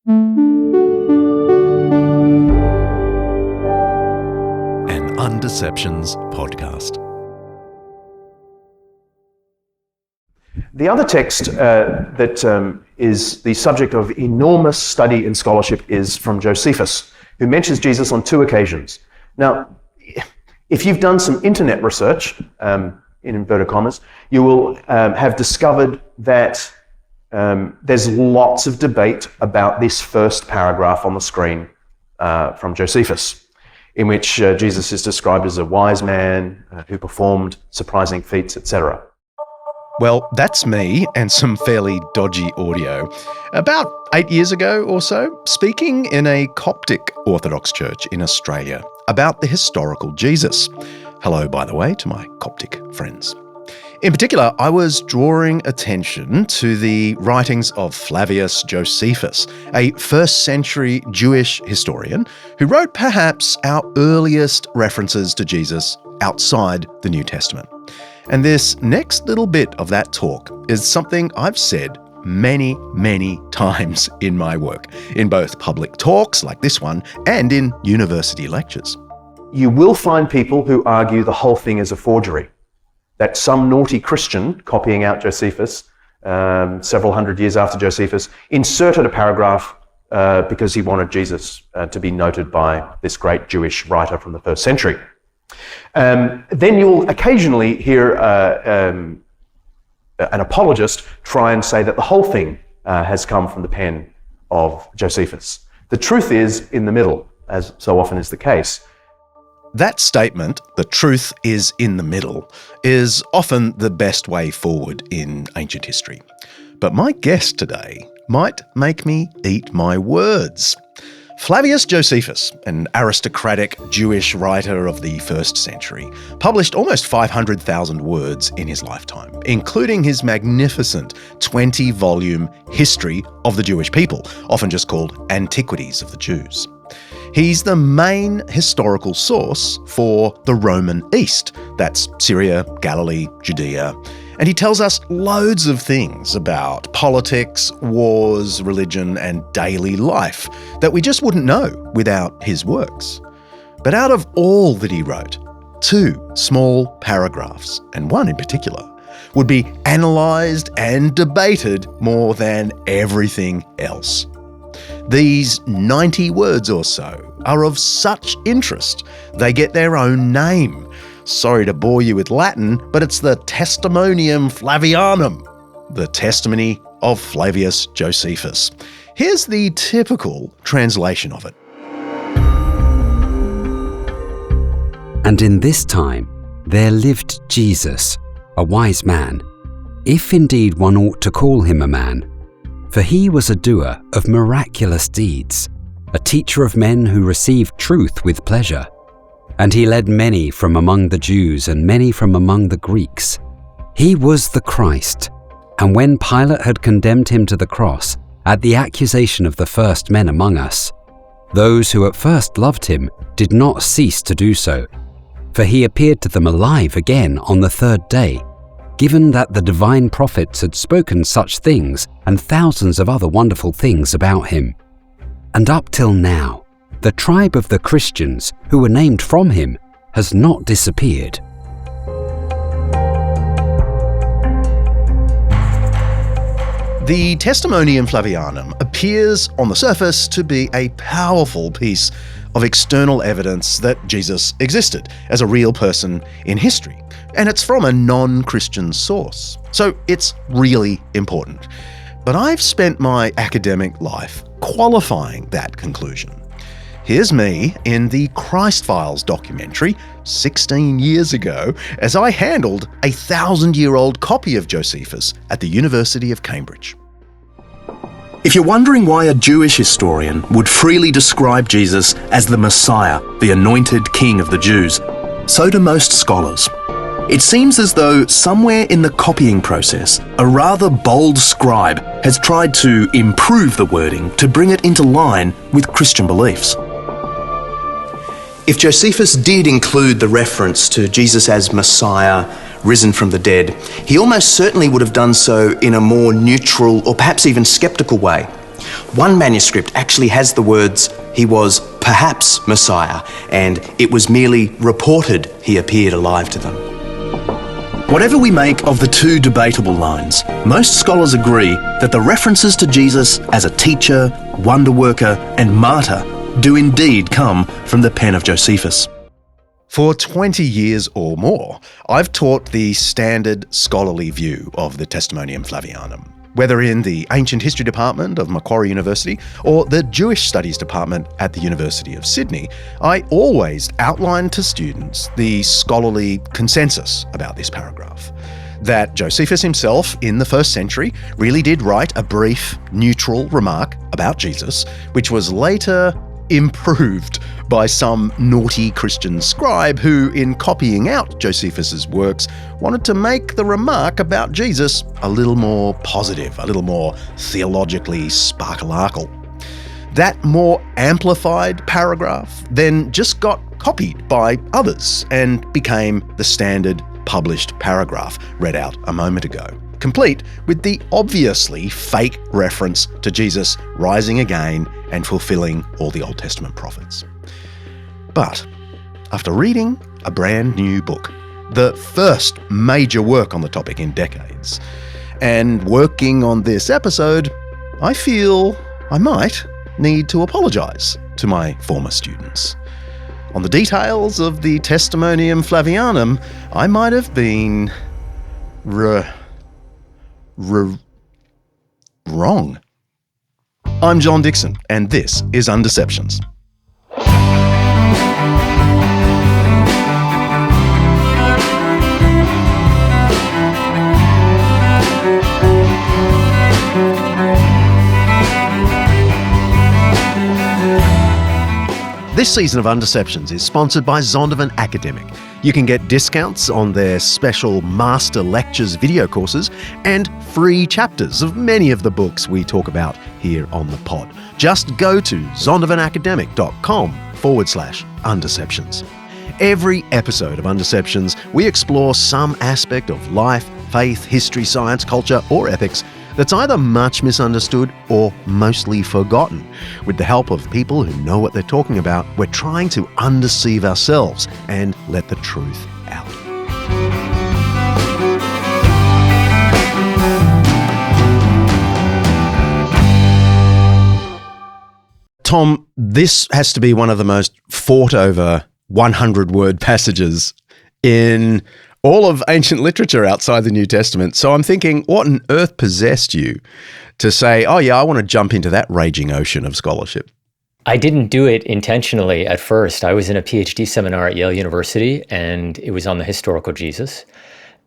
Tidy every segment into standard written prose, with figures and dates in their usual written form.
An Undeceptions podcast. The other text that is the subject of enormous study and scholarship is from Josephus, who mentions Jesus on 2 occasions. Now, if you've done some internet research, in inverted commas, you will have discovered that there's lots of debate about this first paragraph on the screen from Josephus, in which Jesus is described as a wise man who performed surprising feats, etc. Well, that's me and some fairly dodgy audio. About 8 years ago or so, speaking in a Coptic Orthodox church in Australia about the historical Jesus. Hello, by the way, to my Coptic friends. In particular, I was drawing attention to the writings of Flavius Josephus, a first-century Jewish historian who wrote perhaps our earliest references to Jesus outside the New Testament. And this next little bit of that talk is something I've said many, many times in my work, in both public talks like this one and in university lectures. You will find people who argue the whole thing is a forgery, that some naughty Christian copying out Josephus several hundred years after Josephus inserted a paragraph because he wanted Jesus to be noted by this great Jewish writer from the first century. Then you'll occasionally hear an apologist try and say that the whole thing has come from the pen of Josephus. The truth is in the middle, as so often is the case. That statement, the truth is in the middle, is often the best way forward in ancient history. But my guest today might make me eat my words. Flavius Josephus, an aristocratic Jewish writer of the first century, published almost 500,000 words in his lifetime, including his magnificent 20-volume History of the Jewish People, often just called Antiquities of the Jews. He's the main historical source for the Roman East. That's Syria, Galilee, Judea. And he tells us loads of things about politics, wars, religion, and daily life that we just wouldn't know without his works. But out of all that he wrote, 2 small paragraphs, and one in particular, would be analysed and debated more than everything else. These 90 words or so are of such interest, they get their own name. Sorry to bore you with Latin, but it's the Testamonium Flavianum, the testimony of Flavius Josephus. Here's the typical translation of it. And in this time there lived Jesus, a wise man, if indeed one ought to call him a man, for he was a doer of miraculous deeds, a teacher of men who received truth with pleasure. And he led many from among the Jews and many from among the Greeks. He was the Christ. And when Pilate had condemned him to the cross, at the accusation of the first men among us, those who at first loved him did not cease to do so. For he appeared to them alive again on the 3rd day, given that the divine prophets had spoken such things and thousands of other wonderful things about him. And up till now, the tribe of the Christians, who were named from him, has not disappeared. The Testamonium Flavianum appears on the surface to be a powerful piece of external evidence that Jesus existed as a real person in history, and it's from a non-Christian source, so it's really important. But I've spent my academic life qualifying that conclusion. Here's me in the Christ Files documentary 16 years ago as I handled a 1,000-year-old copy of Josephus at the University of Cambridge. If you're wondering why a Jewish historian would freely describe Jesus as the Messiah, the anointed king of the Jews, so do most scholars. It seems as though somewhere in the copying process, a rather bold scribe has tried to improve the wording to bring it into line with Christian beliefs. If Josephus did include the reference to Jesus as Messiah, risen from the dead, he almost certainly would have done so in a more neutral or perhaps even sceptical way. One manuscript actually has the words, "He was perhaps Messiah," and "it was merely reported he appeared alive to them." Whatever we make of the two debatable lines, most scholars agree that the references to Jesus as a teacher, wonder worker, and martyr do indeed come from the pen of Josephus. For 20 years or more, I've taught the standard scholarly view of the Testamonium Flavianum. Whether in the Ancient History Department of Macquarie University or the Jewish Studies Department at the University of Sydney, I always outline to students the scholarly consensus about this paragraph. That Josephus himself, in the first century, really did write a brief, neutral remark about Jesus, which was later improved by some naughty Christian scribe who, in copying out Josephus's works, wanted to make the remark about Jesus a little more positive, a little more theologically sparklearkle. That more amplified paragraph then just got copied by others and became the standard published paragraph read out a moment ago, complete with the obviously fake reference to Jesus rising again and fulfilling all the Old Testament prophets. But after reading a brand new book, the first major work on the topic in decades, and working on this episode, I feel I might need to apologise to my former students. On the details of the Testamonium Flavianum, I might have been wrong. I'm John Dixon, and this is Undeceptions. This season of Undeceptions is sponsored by Zondervan Academic. You can get discounts on their special Master Lectures video courses and free chapters of many of the books we talk about here on the pod. Just go to zondervanacademic.com/undeceptions. Every episode of Undeceptions, we explore some aspect of life, faith, history, science, culture, or ethics that's either much misunderstood or mostly forgotten. With the help of people who know what they're talking about, we're trying to undeceive ourselves and let the truth out. Tom, this has to be one of the most fought over 100-word passages in all of ancient literature outside the New Testament. So I'm thinking, what on earth possessed you to say, oh yeah, I want to jump into that raging ocean of scholarship? I didn't do it intentionally at first. I was in a PhD seminar at Yale University, and it was on the historical Jesus.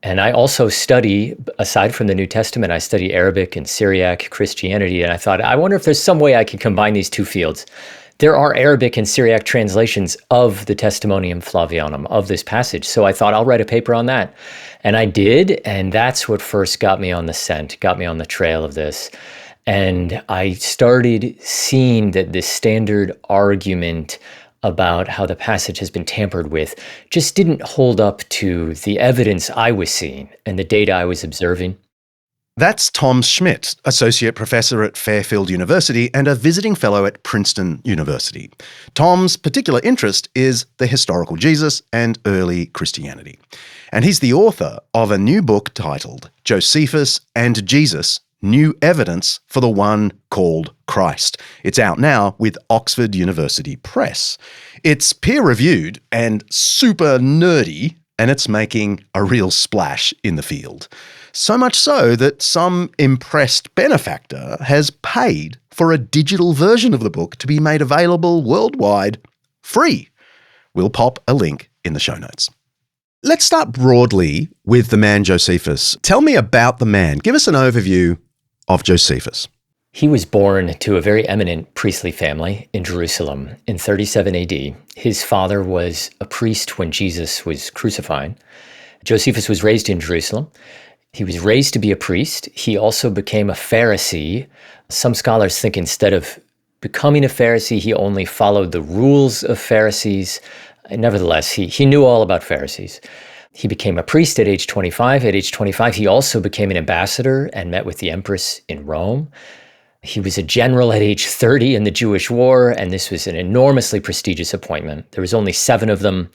And I also study, aside from the New Testament, I study Arabic and Syriac Christianity. And I thought, I wonder if there's some way I could combine these two fields. There are Arabic and Syriac translations of the Testamonium Flavianum, of this passage. So I thought I'll write a paper on that. And I did, and that's what first got me on the scent, got me on the trail of this. And I started seeing that this standard argument about how the passage has been tampered with just didn't hold up to the evidence I was seeing and the data I was observing. That's Tom Schmidt, Associate Professor at Fairfield University and a visiting fellow at Princeton University. Tom's particular interest is the historical Jesus and early Christianity. And he's the author of a new book titled Josephus and Jesus, New Evidence for the One Called Christ. It's out now with Oxford University Press. It's peer-reviewed and super nerdy, and it's making a real splash in the field. So much so that some impressed benefactor has paid for a digital version of the book to be made available worldwide free. We'll pop a link in the show notes. Let's start broadly with the man Josephus. Tell me about the man. Give us an overview of Josephus. He was born to a very eminent priestly family in Jerusalem in 37 AD. His father was a priest when Jesus was crucified. Josephus was raised in Jerusalem. He was raised to be a priest. He also became a Pharisee. Some scholars think instead of becoming a Pharisee, he only followed the rules of Pharisees. Nevertheless, he knew all about Pharisees. He became a priest at age 25. At age 25, he also became an ambassador and met with the empress in Rome. He was a general at age 30 in the Jewish War, and this was an enormously prestigious appointment. There was only 7 of them,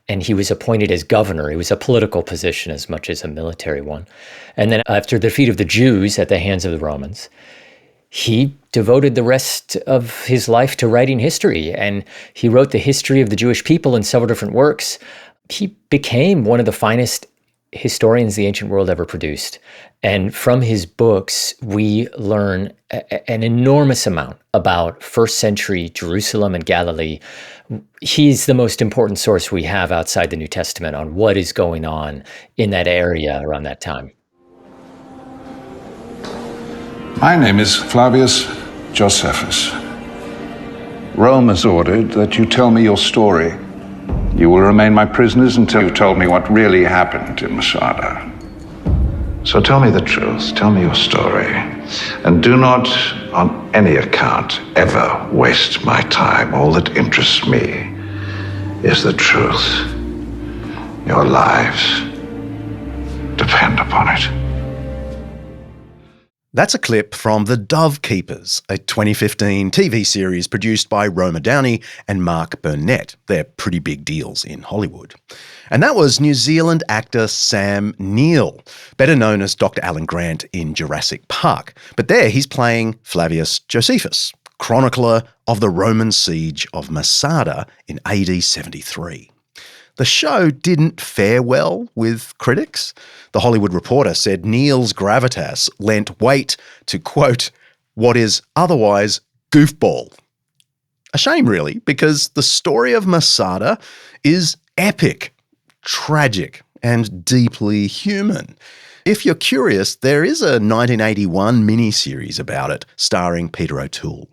and he was appointed as governor. It was a political position as much as a military one. And then after the defeat of the Jews at the hands of the Romans, he devoted the rest of his life to writing history, and he wrote the history of the Jewish people in several different works. He became one of the finest historians the ancient world ever produced. And from his books, we learn an enormous amount about first century Jerusalem and Galilee. He's the most important source we have outside the New Testament on what is going on in that area around that time. My name is Flavius Josephus. Rome has ordered that you tell me your story. You will remain my prisoners until you've told me what really happened in Masada. So tell me the truth, tell me your story, and do not, on any account, ever waste my time. All that interests me is the truth. Your lives depend upon it. That's a clip from The Dove Keepers, a 2015 TV series produced by Roma Downey and Mark Burnett. They're pretty big deals in Hollywood. And that was New Zealand actor Sam Neill, better known as Dr. Alan Grant in Jurassic Park. But there he's playing Flavius Josephus, chronicler of the Roman siege of Masada in AD 73. The show didn't fare well with critics. The Hollywood Reporter said Neill's gravitas lent weight to, quote, what is otherwise goofball. A shame, really, because the story of Masada is epic, tragic, and deeply human. If you're curious, there is a 1981 miniseries about it, starring Peter O'Toole.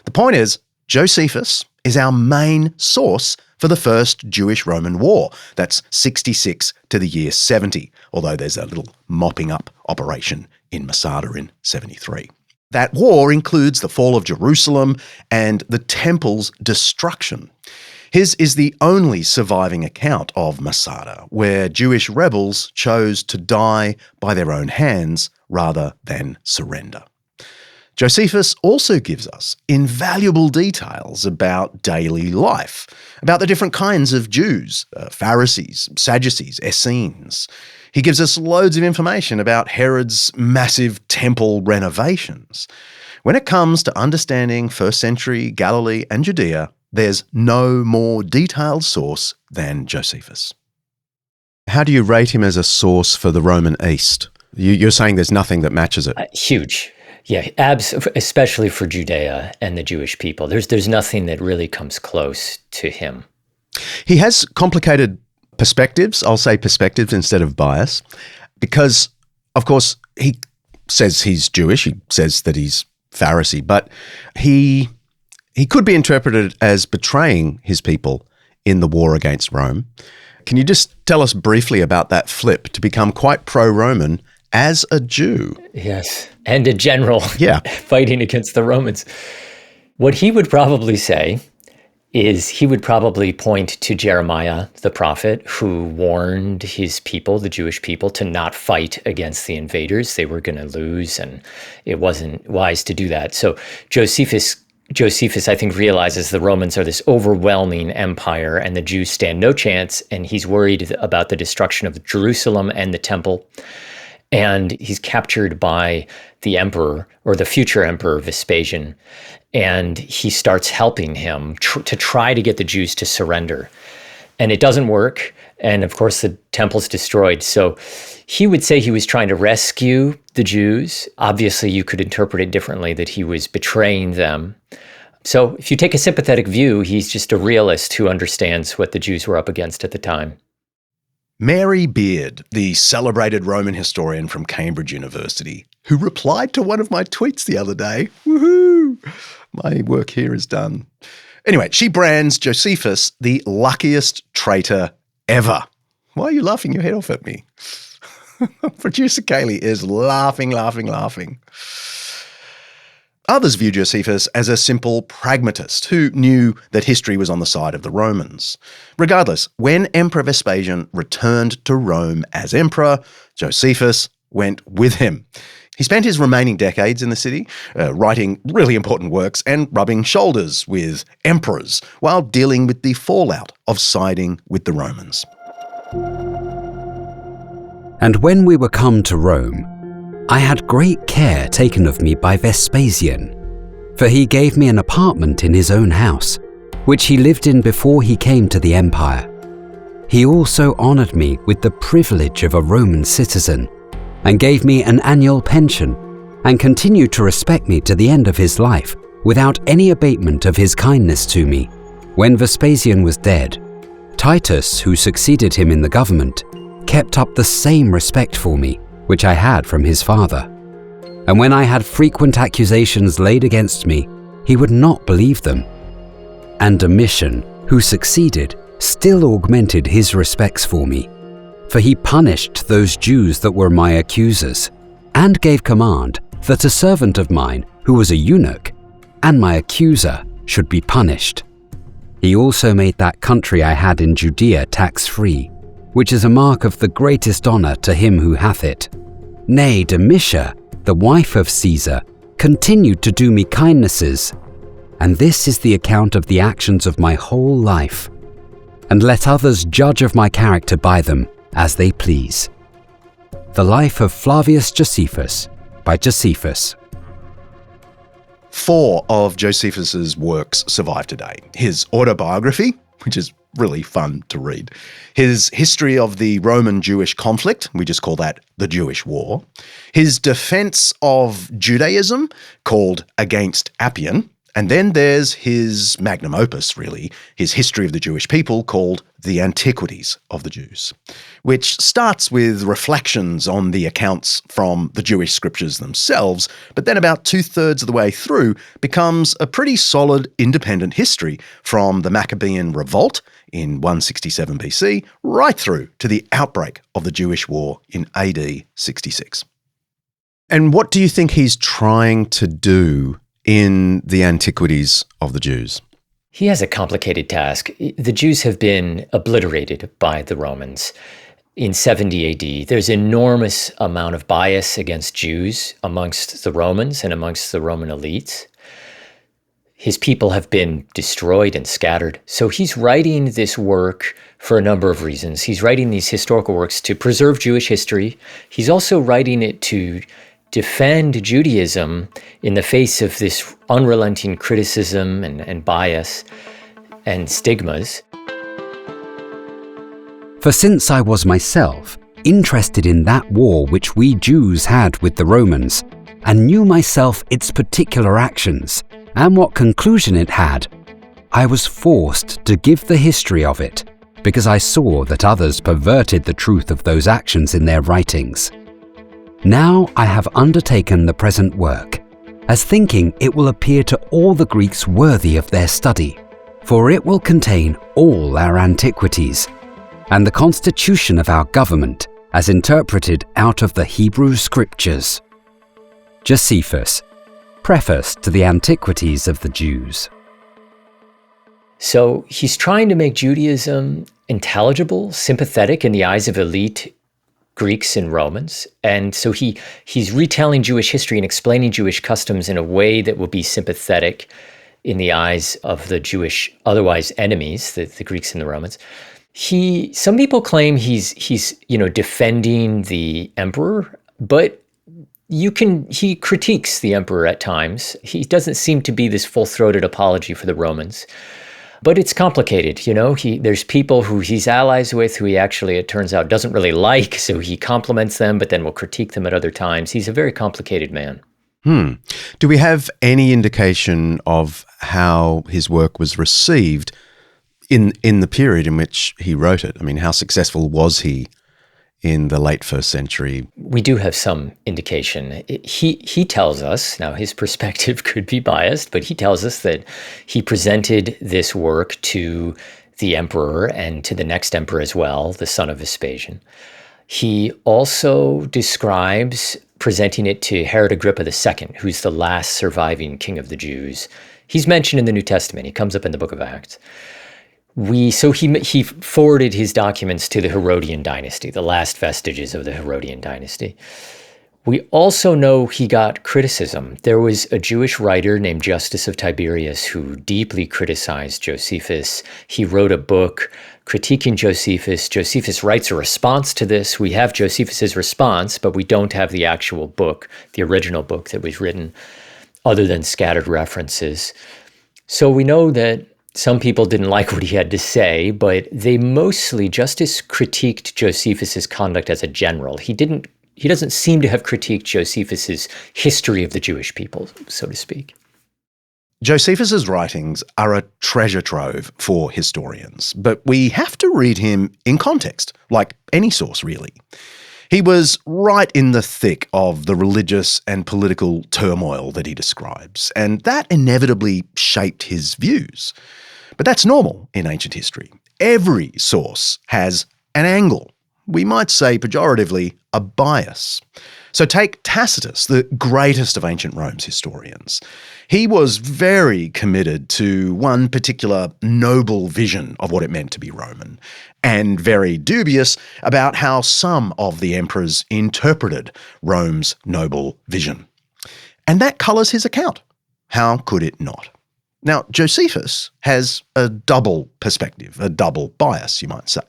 The point is, Josephus is our main source for the First Jewish-Roman War. That's 66 to the year 70, although there's a little mopping up operation in Masada in 73. That war includes the fall of Jerusalem and the temple's destruction. His is the only surviving account of Masada, where Jewish rebels chose to die by their own hands rather than surrender. Josephus also gives us invaluable details about daily life, about the different kinds of Jews, Pharisees, Sadducees, Essenes. He gives us loads of information about Herod's massive temple renovations. When it comes to understanding first century Galilee and Judea, there's no more detailed source than Josephus. How do you rate him as a source for the Roman East? You're saying there's nothing that matches it. Huge. Yeah, especially for Judea and the Jewish people. There's nothing that really comes close to him. He has complicated perspectives. I'll say perspectives instead of bias, because, of course, he says he's Jewish. He says that he's Pharisee, but he could be interpreted as betraying his people in the war against Rome. Can you just tell us briefly about that flip to become quite pro-Roman as a Jew? Yes, and a general fighting against the Romans. What he would probably say is he would probably point to Jeremiah, the prophet, who warned his people, the Jewish people, to not fight against the invaders. They were going to lose, and it wasn't wise to do that. So Josephus, I think, realizes the Romans are this overwhelming empire and the Jews stand no chance, and he's worried about the destruction of Jerusalem and the temple. And he's captured by the emperor, or the future emperor Vespasian, and he starts helping him to try to get the Jews to surrender. And it doesn't work, and of course the temple's destroyed. So he would say he was trying to rescue the Jews. Obviously, you could interpret it differently, that he was betraying them. So if you take a sympathetic view, he's just a realist who understands what the Jews were up against at the time. Mary Beard, the celebrated Roman historian from Cambridge University, who replied to one of my tweets the other day. Woohoo! My work here is done. Anyway, she brands Josephus the luckiest traitor ever. Why are you laughing your head off at me? Producer Kaylee is laughing. Others view Josephus as a simple pragmatist who knew that history was on the side of the Romans. Regardless, when Emperor Vespasian returned to Rome as emperor, Josephus went with him. He spent his remaining decades in the city writing really important works and rubbing shoulders with emperors while dealing with the fallout of siding with the Romans. And when we were come to Rome, I had great care taken of me by Vespasian, for he gave me an apartment in his own house, which he lived in before he came to the empire. He also honoured me with the privilege of a Roman citizen, and gave me an annual pension, and continued to respect me to the end of his life, without any abatement of his kindness to me. When Vespasian was dead, Titus, who succeeded him in the government, kept up the same respect for me, which I had from his father. And when I had frequent accusations laid against me, he would not believe them. And Domitian, who succeeded, still augmented his respects for me, for he punished those Jews that were my accusers, and gave command that a servant of mine, who was a eunuch, and my accuser, should be punished. He also made that country I had in Judea tax-free, which is a mark of the greatest honour to him who hath it. Nay, Domitia, the wife of Caesar, continued to do me kindnesses, and this is the account of the actions of my whole life. And let others judge of my character by them, as they please. The Life of Flavius Josephus, by Josephus. 4 of Josephus's works survive today. His autobiography, which is really fun to read. His history of the Roman-Jewish conflict, we just call that the Jewish War. His defense of Judaism, called Against Appian. And then there's his magnum opus, really, his history of the Jewish people, called The Antiquities of the Jews, which starts with reflections on the accounts from the Jewish scriptures themselves, but then about 2/3 of the way through becomes a pretty solid independent history from the Maccabean revolt in 167 BC right through to the outbreak of the Jewish War in AD 66. And what do you think he's trying to do in the Antiquities of the Jews? He has a complicated task. The Jews have been obliterated by the Romans in 70 AD. There's enormous amount of bias against Jews amongst the Romans and amongst the Roman elites. His people have been destroyed and scattered. So he's writing this work for a number of reasons. He's writing these historical works to preserve Jewish history. He's also writing it to defend Judaism in the face of this unrelenting criticism and bias and stigmas. For since I was myself interested in that war which we Jews had with the Romans, and knew myself its particular actions, and what conclusion it had, I was forced to give the history of it, because I saw that others perverted the truth of those actions in their writings. Now I have undertaken the present work, as thinking it will appear to all the Greeks worthy of their study, for it will contain all our antiquities, and the constitution of our government, as interpreted out of the Hebrew Scriptures. Josephus, Preface to the Antiquities of the Jews. So he's trying to make Judaism intelligible, sympathetic in the eyes of elite Greeks and Romans. And so he's retelling Jewish history and explaining Jewish customs in a way that will be sympathetic in the eyes of the Jewish otherwise enemies, the Greeks and the Romans. Some people claim he's defending the emperor, but he critiques the emperor at times. He doesn't seem to be this full-throated apology for the Romans. But it's complicated, there's people who he's allies with who he actually, it turns out, doesn't really like, so he compliments them, but then will critique them at other times. He's a very complicated man. Do we have any indication of how his work was received in the period in which he wrote it? I mean, how successful was he in the late 1st century? We do have some indication. He tells us, now his perspective could be biased, but he tells us that he presented this work to the emperor and to the next emperor as well, the son of Vespasian. He also describes presenting it to Herod Agrippa II, who's the last surviving king of the Jews. He's mentioned in the New Testament. He comes up in the book of Acts. So he forwarded his documents to the Herodian dynasty, the last vestiges of the Herodian dynasty. We also know he got criticism. There was a Jewish writer named Justus of Tiberias who deeply criticized Josephus. He wrote a book critiquing Josephus. Josephus writes a response to this. We have Josephus's response, but we don't have the actual book, the original book that was written, other than scattered references. So we know that some people didn't like what he had to say, but they mostly, Justus critiqued Josephus's conduct as a general. He doesn't seem to have critiqued Josephus's history of the Jewish people, so to speak. Josephus's writings are a treasure trove for historians, but we have to read him in context, like any source really. He was right in the thick of the religious and political turmoil that he describes, and that inevitably shaped his views. But that's normal in ancient history. Every source has an angle. We might say pejoratively, a bias. So take Tacitus, the greatest of ancient Rome's historians. He was very committed to one particular noble vision of what it meant to be Roman, and very dubious about how some of the emperors interpreted Rome's noble vision. And that colours his account. How could it not? Now, Josephus has a double perspective, a double bias, you might say.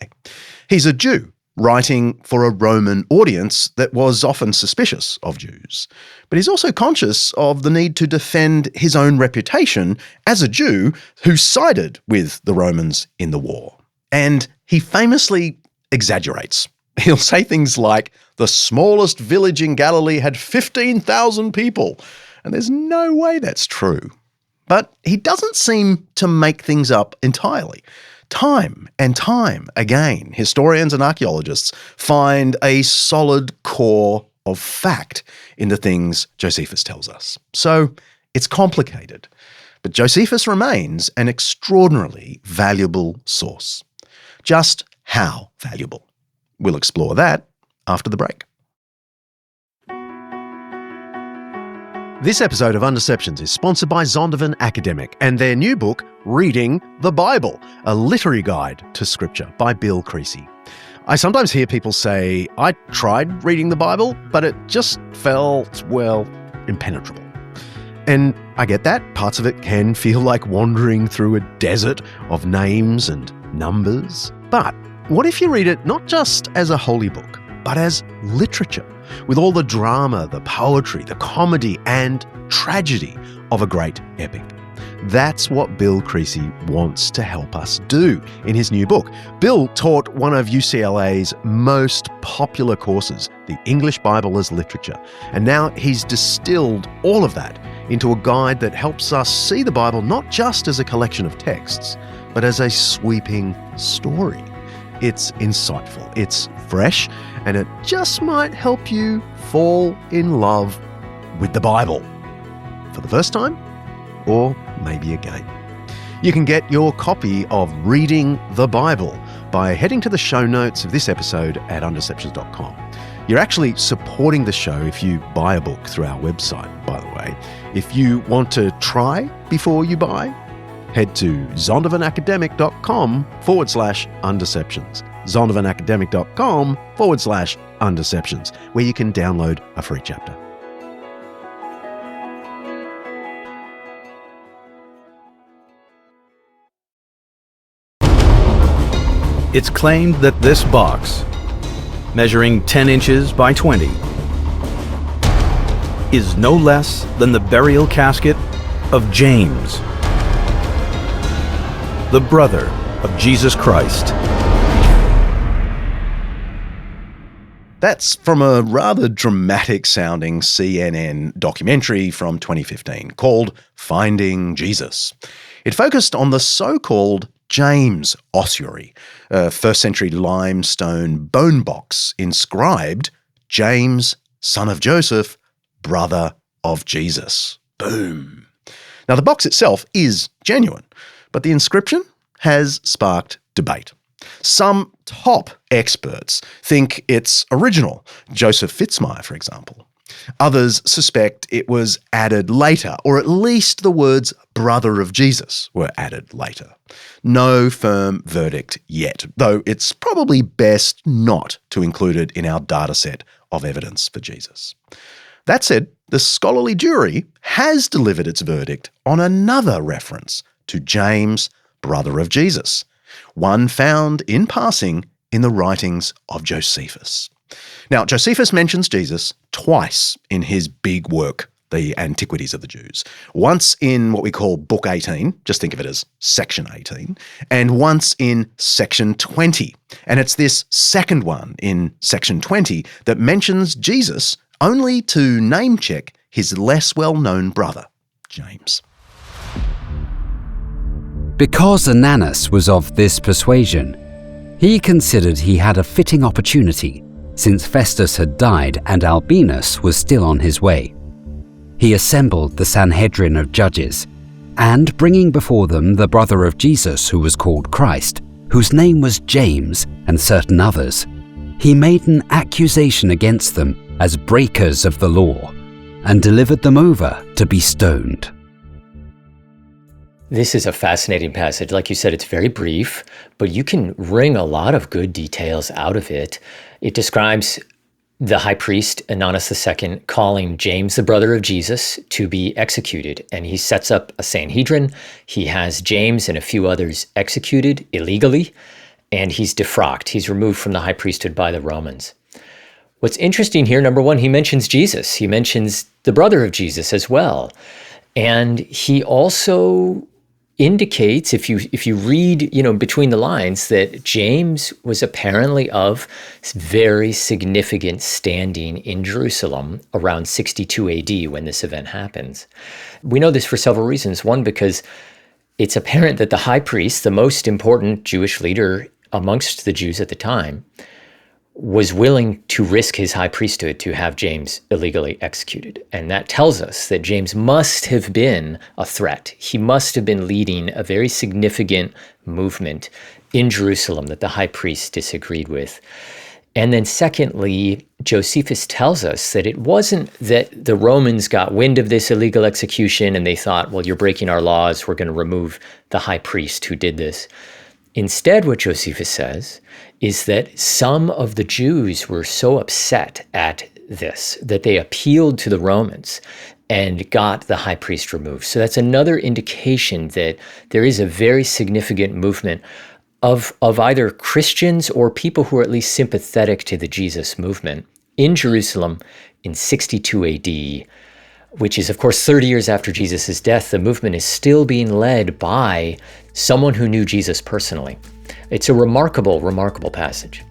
He's a Jew, writing for a Roman audience that was often suspicious of Jews. But he's also conscious of the need to defend his own reputation as a Jew who sided with the Romans in the war. And he famously exaggerates. He'll say things like, the smallest village in Galilee had 15,000 people. And there's no way that's true. But he doesn't seem to make things up entirely. Time and time again, historians and archaeologists find a solid core of fact in the things Josephus tells us. So it's complicated, but Josephus remains an extraordinarily valuable source. Just how valuable? We'll explore that after the break. This episode of Undeceptions is sponsored by Zondervan Academic and their new book, Reading the Bible, a literary guide to Scripture by Bill Creasy. I sometimes hear people say, I tried reading the Bible, but it just felt, well, impenetrable. And I get that. Parts of it can feel like wandering through a desert of names and numbers. But what if you read it not just as a holy book, but as literature, with all the drama, the poetry, the comedy, and tragedy of a great epic? That's what Bill Creasy wants to help us do in his new book. Bill taught one of UCLA's most popular courses, the English Bible as Literature, and now he's distilled all of that into a guide that helps us see the Bible not just as a collection of texts, but as a sweeping story. It's insightful, it's fresh, and it just might help you fall in love with the Bible for the first time, or maybe again. You can get your copy of Reading the Bible by heading to the show notes of this episode at undeceptions.com. You're actually supporting the show if you buy a book through our website, by the way. If you want to try before you buy, head to zondervanacademic.com/undeceptions. zondervanacademic.com/undeceptions, where you can download a free chapter. It's claimed that this box, measuring 10 inches by 20, is no less than the burial casket of James, the brother of Jesus Christ. That's from a rather dramatic-sounding CNN documentary from 2015 called Finding Jesus. It focused on the so-called James ossuary, a first-century limestone bone box inscribed, James, son of Joseph, brother of Jesus. Boom. Now, the box itself is genuine, but the inscription has sparked debate. Some top experts think it's original, Joseph Fitzmyer, for example. Others suspect it was added later, or at least the words brother of Jesus were added later. No firm verdict yet, though it's probably best not to include it in our dataset of evidence for Jesus. That said, the scholarly jury has delivered its verdict on another reference to James, brother of Jesus, one found in passing in the writings of Josephus. Now, Josephus mentions Jesus twice in his big work, The Antiquities of the Jews. Once in what we call Book 18, just think of it as Section 18, and once in Section 20. And it's this second one in Section 20 that mentions Jesus only to name-check his less well-known brother, James. Because Ananus was of this persuasion, he considered he had a fitting opportunity, since Festus had died and Albinus was still on his way. He assembled the Sanhedrin of judges, and bringing before them the brother of Jesus who was called Christ, whose name was James, and certain others, he made an accusation against them as breakers of the law, and delivered them over to be stoned. This is a fascinating passage. Like you said, it's very brief, but you can wring a lot of good details out of it. It describes the high priest, Ananus II, calling James, the brother of Jesus, to be executed. And he sets up a Sanhedrin. He has James and a few others executed illegally, and he's defrocked. He's removed from the high priesthood by the Romans. What's interesting here, number one, he mentions Jesus. He mentions the brother of Jesus as well. And he also indicates, if you read, between the lines, that James was apparently of very significant standing in Jerusalem around 62 AD when this event happens. We know this for several reasons. One, because it's apparent that the high priest, the most important Jewish leader amongst the Jews at the time, was willing to risk his high priesthood to have James illegally executed. And that tells us that James must have been a threat. He must have been leading a very significant movement in Jerusalem that the high priest disagreed with. And then secondly, Josephus tells us that it wasn't that the Romans got wind of this illegal execution and they thought, well, you're breaking our laws, we're going to remove the high priest who did this. Instead, what Josephus says is that some of the Jews were so upset at this that they appealed to the Romans and got the high priest removed. So that's another indication that there is a very significant movement of either Christians or people who are at least sympathetic to the Jesus movement in Jerusalem in 62 AD, which is, of course, 30 years after Jesus' death. The movement is still being led by someone who knew Jesus personally. It's a remarkable, remarkable passage.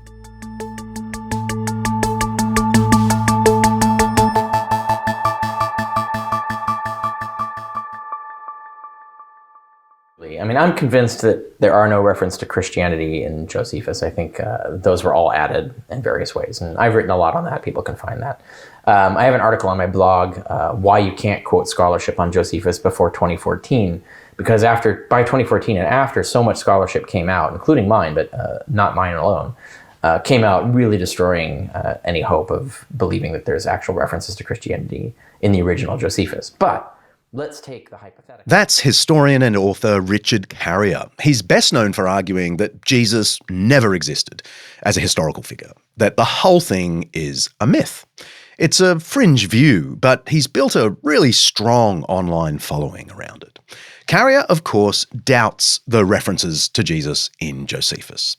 I mean, I'm convinced that there are no reference to Christianity in Josephus. I think those were all added in various ways, and I've written a lot on that. People can find that. I have an article on my blog, Why You Can't Quote Scholarship on Josephus Before 2014, because by 2014 and after, so much scholarship came out, including mine, but not mine alone, came out really destroying any hope of believing that there's actual references to Christianity in the original Josephus. But let's take the hypothetical. That's historian and author Richard Carrier. He's best known for arguing that Jesus never existed as a historical figure, that the whole thing is a myth. It's a fringe view, but he's built a really strong online following around it. Carrier, of course, doubts the references to Jesus in Josephus.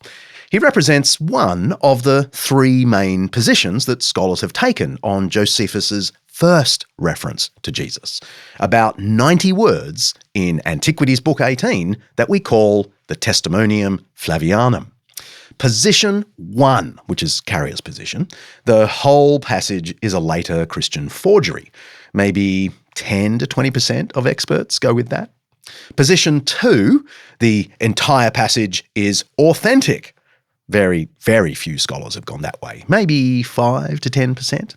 He represents one of the three main positions that scholars have taken on Josephus's first reference to Jesus, about 90 words in Antiquities Book 18 that we call the Testamonium Flavianum. Position 1, which is Carrier's position, the whole passage is a later Christian forgery. Maybe 10 to 20% of experts go with that. Position 2, the entire passage is authentic. Very, very few scholars have gone that way. Maybe 5 to 10%.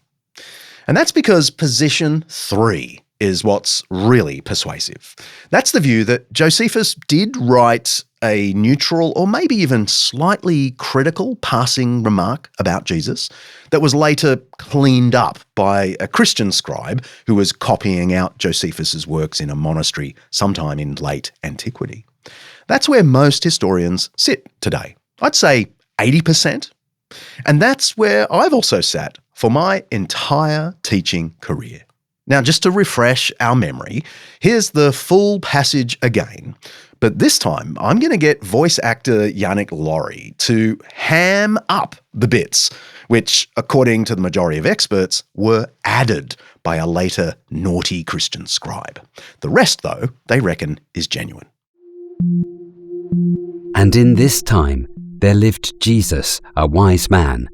And that's because position 3 is what's really persuasive. That's the view that Josephus did write a neutral or maybe even slightly critical passing remark about Jesus that was later cleaned up by a Christian scribe who was copying out Josephus's works in a monastery sometime in late antiquity. That's where most historians sit today. I'd say 80%. And that's where I've also sat for my entire teaching career. Now, just to refresh our memory, here's the full passage again. But this time, I'm going to get voice actor Yannick Laurie to ham up the bits, which, according to the majority of experts, were added by a later naughty Christian scribe. The rest, though, they reckon is genuine. And in this time there lived Jesus, a wise man,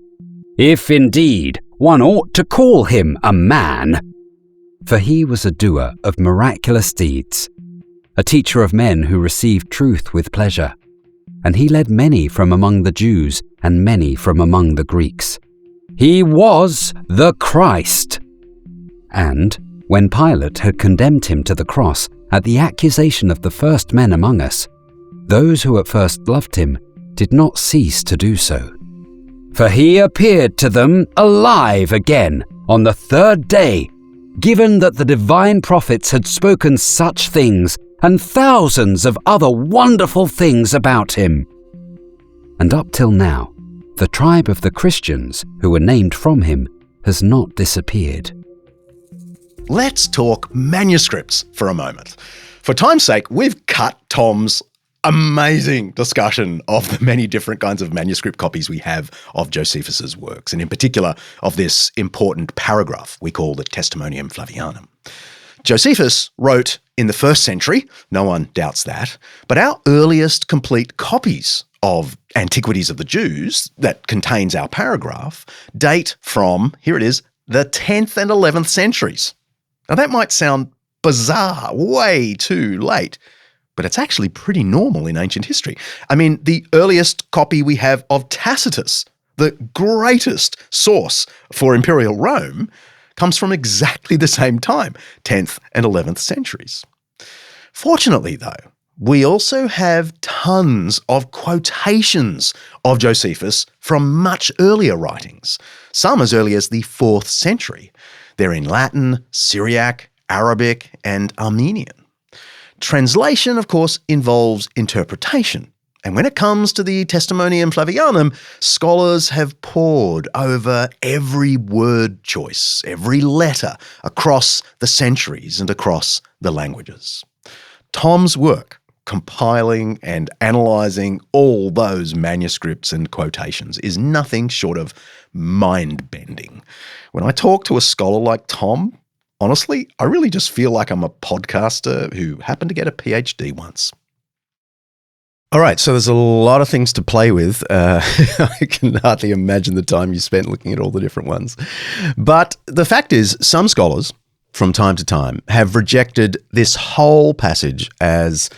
if indeed one ought to call him a man. For he was a doer of miraculous deeds, a teacher of men who received truth with pleasure. And he led many from among the Jews and many from among the Greeks. He was the Christ. And when Pilate had condemned him to the cross at the accusation of the first men among us, those who at first loved him did not cease to do so. For he appeared to them alive again on the third day, given that the divine prophets had spoken such things and thousands of other wonderful things about him. And up till now, the tribe of the Christians who were named from him has not disappeared. Let's talk manuscripts for a moment. For time's sake, we've cut Tom's amazing discussion of the many different kinds of manuscript copies we have of Josephus's works, and in particular of this important paragraph we call the Testamonium Flavianum. Josephus wrote in the 1st century, no one doubts that, but our earliest complete copies of Antiquities of the Jews that contains our paragraph date from, here it is, the 10th and 11th centuries. Now that might sound bizarre, way too late, but it's actually pretty normal in ancient history. I mean, the earliest copy we have of Tacitus, the greatest source for imperial Rome, comes from exactly the same time, 10th and 11th centuries. Fortunately, though, we also have tons of quotations of Josephus from much earlier writings, some as early as the 4th century. They're in Latin, Syriac, Arabic, and Armenian. Translation, of course, involves interpretation. And when it comes to the Testamonium Flavianum, scholars have pored over every word choice, every letter across the centuries and across the languages. Tom's work, compiling and analysing all those manuscripts and quotations, is nothing short of mind-bending. When I talk to a scholar like Tom, honestly, I really just feel like I'm a podcaster who happened to get a PhD once. All right, so there's a lot of things to play with. I can hardly imagine the time you spent looking at all the different ones. But the fact is, some scholars, from time to time, have rejected this whole passage as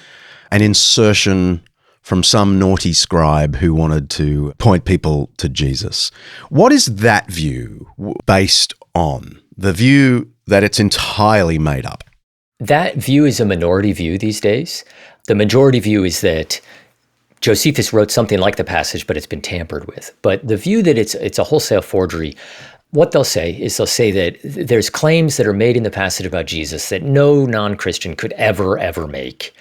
an insertion from some naughty scribe who wanted to point people to Jesus. What is that view based on? The view that it's entirely made up? That view is a minority view these days. The majority view is that Josephus wrote something like the passage, but it's been tampered with. But the view that it's a wholesale forgery, what they'll say is they'll say that there's claims that are made in the passage about Jesus that no non-Christian could ever make.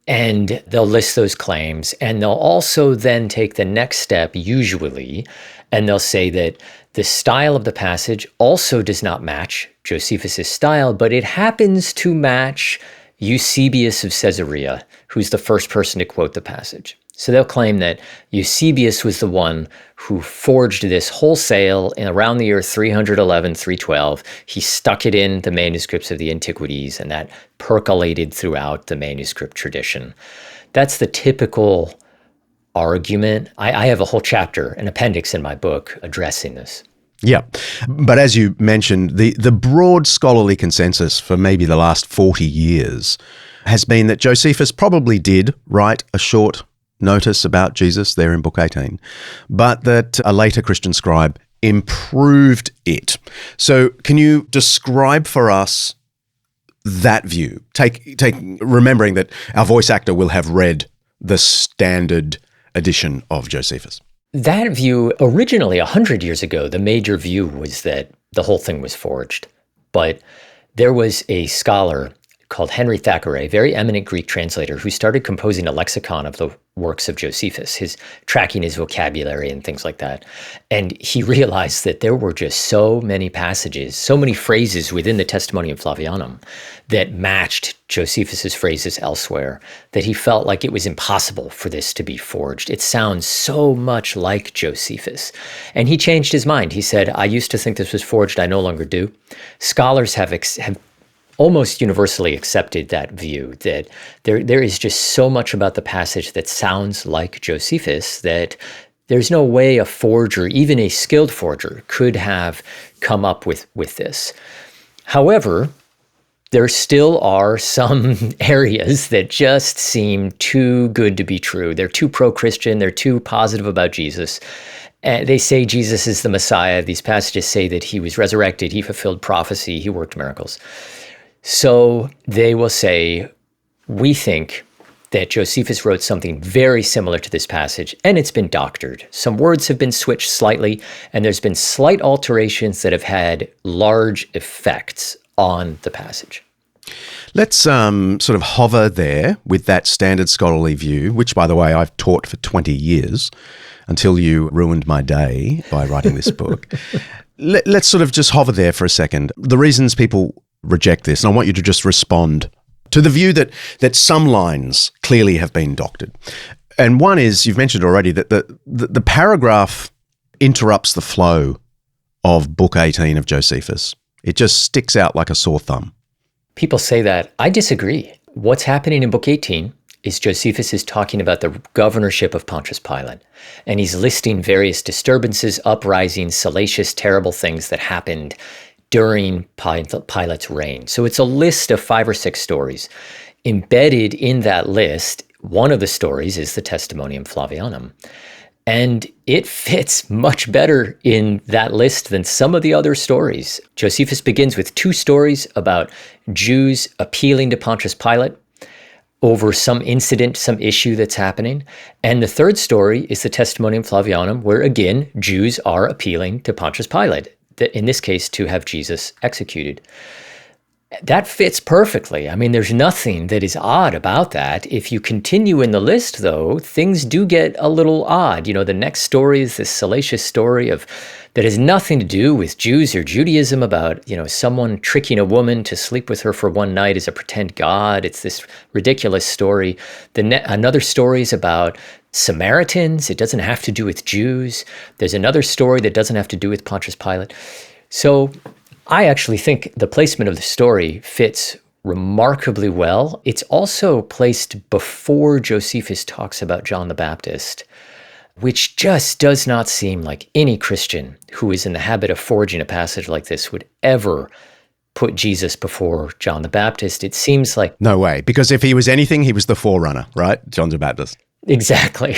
And they'll list those claims, and they'll also then take the next step, usually, and they'll say that the style of the passage also does not match Josephus' style, but it happens to match Eusebius of Caesarea, who's the first person to quote the passage. So they'll claim that Eusebius was the one who forged this wholesale in around the year 311, 312. He stuck it in the manuscripts of the Antiquities, and that percolated throughout the manuscript tradition. That's the typical argument. I have a whole chapter, an appendix in my book addressing this. Yeah, but as you mentioned, the broad scholarly consensus for maybe the last 40 years has been that Josephus probably did write a short notice about Jesus there in Book 18, but that a later Christian scribe improved it. So can you describe for us that view? Take remembering that our voice actor will have read the standard edition of Josephus? That view, originally 100 years ago, the major view was that the whole thing was forged. But there was a scholar called Henry Thackeray, a very eminent Greek translator, who started composing a lexicon of the works of Josephus, tracking his vocabulary and things like that. And he realized that there were just so many passages, so many phrases within the Testamonium Flavianum that matched Josephus's phrases elsewhere, that he felt like it was impossible for this to be forged. It sounds so much like Josephus. And he changed his mind. He said, I used to think this was forged. I no longer do. Scholars have almost universally accepted that view, that there is just so much about the passage that sounds like Josephus that there's no way a forger, even a skilled forger, could have come up with this. However, there still are some areas that just seem too good to be true. They're too pro-Christian. They're too positive about Jesus. They say Jesus is the Messiah. These passages say that he was resurrected. He fulfilled prophecy. He worked miracles. So they will say, we think that Josephus wrote something very similar to this passage, and it's been doctored. Some words have been switched slightly, and there's been slight alterations that have had large effects on the passage. Let's sort of hover there with that standard scholarly view, which, by the way, I've taught for 20 years until you ruined my day by writing this book. Let's sort of just hover there for a second. The reasons people reject this, and I want you to just respond to the view that some lines clearly have been doctored. And one is, you've mentioned already, that the paragraph interrupts the flow of Book 18 of Josephus. It just sticks out like a sore thumb. People say that. I disagree. What's happening in Book 18 is Josephus is talking about the governorship of Pontius Pilate. And he's listing various disturbances, uprisings, salacious, terrible things that happened during Pilate's reign. So it's a list of 5 or 6 stories. Embedded in that list, one of the stories is the Testamonium Flavianum. And it fits much better in that list than some of the other stories. Josephus begins with 2 stories about Jews appealing to Pontius Pilate over some incident, some issue that's happening. And the 3rd story is the Testamonium Flavianum, where again, Jews are appealing to Pontius Pilate, in this case, to have Jesus executed. That fits perfectly. I mean, there's nothing that is odd about that. If you continue in the list, though, things do get a little odd. You know, the next story is this salacious story that has nothing to do with Jews or Judaism, about, someone tricking a woman to sleep with her for one night as a pretend god. It's this ridiculous story. Another story is about Samaritans. It doesn't have to do with Jews. There's another story that doesn't have to do with Pontius Pilate. So I actually think the placement of the story fits remarkably well. It's also placed before Josephus talks about John the Baptist, which just does not seem like any Christian who is in the habit of forging a passage like this would ever put Jesus before John the Baptist. It seems like... No way, because if he was anything, he was the forerunner, right? John the Baptist. Exactly.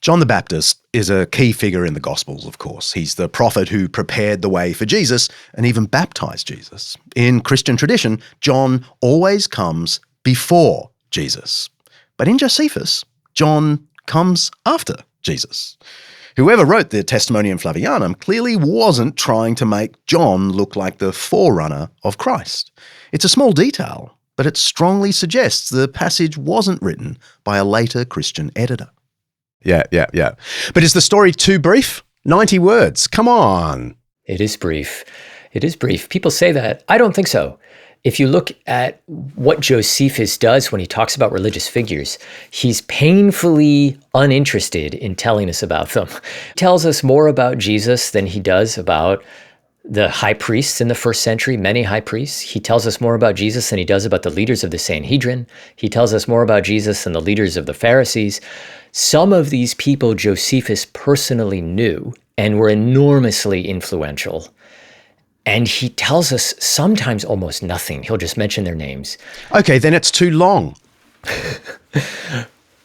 John the Baptist is a key figure in the Gospels, of course. He's the prophet who prepared the way for Jesus and even baptized Jesus. In Christian tradition, John always comes before Jesus. But in Josephus, John comes after Jesus. Whoever wrote the Testamonium Flavianum clearly wasn't trying to make John look like the forerunner of Christ. It's a small detail, but it strongly suggests the passage wasn't written by a later Christian editor. Yeah. But is the story too brief? 90 words. Come on. It is brief. People say that. I don't think so. If you look at what Josephus does when he talks about religious figures, he's painfully uninterested in telling us about them. He tells us more about Jesus than he does about the high priests in the first century, many high priests. He tells us more about Jesus than he does about the leaders of the Sanhedrin. He tells us more about Jesus than the leaders of the Pharisees. Some of these people Josephus personally knew and were enormously influential. And he tells us sometimes almost nothing. He'll just mention their names. Okay, then it's too long.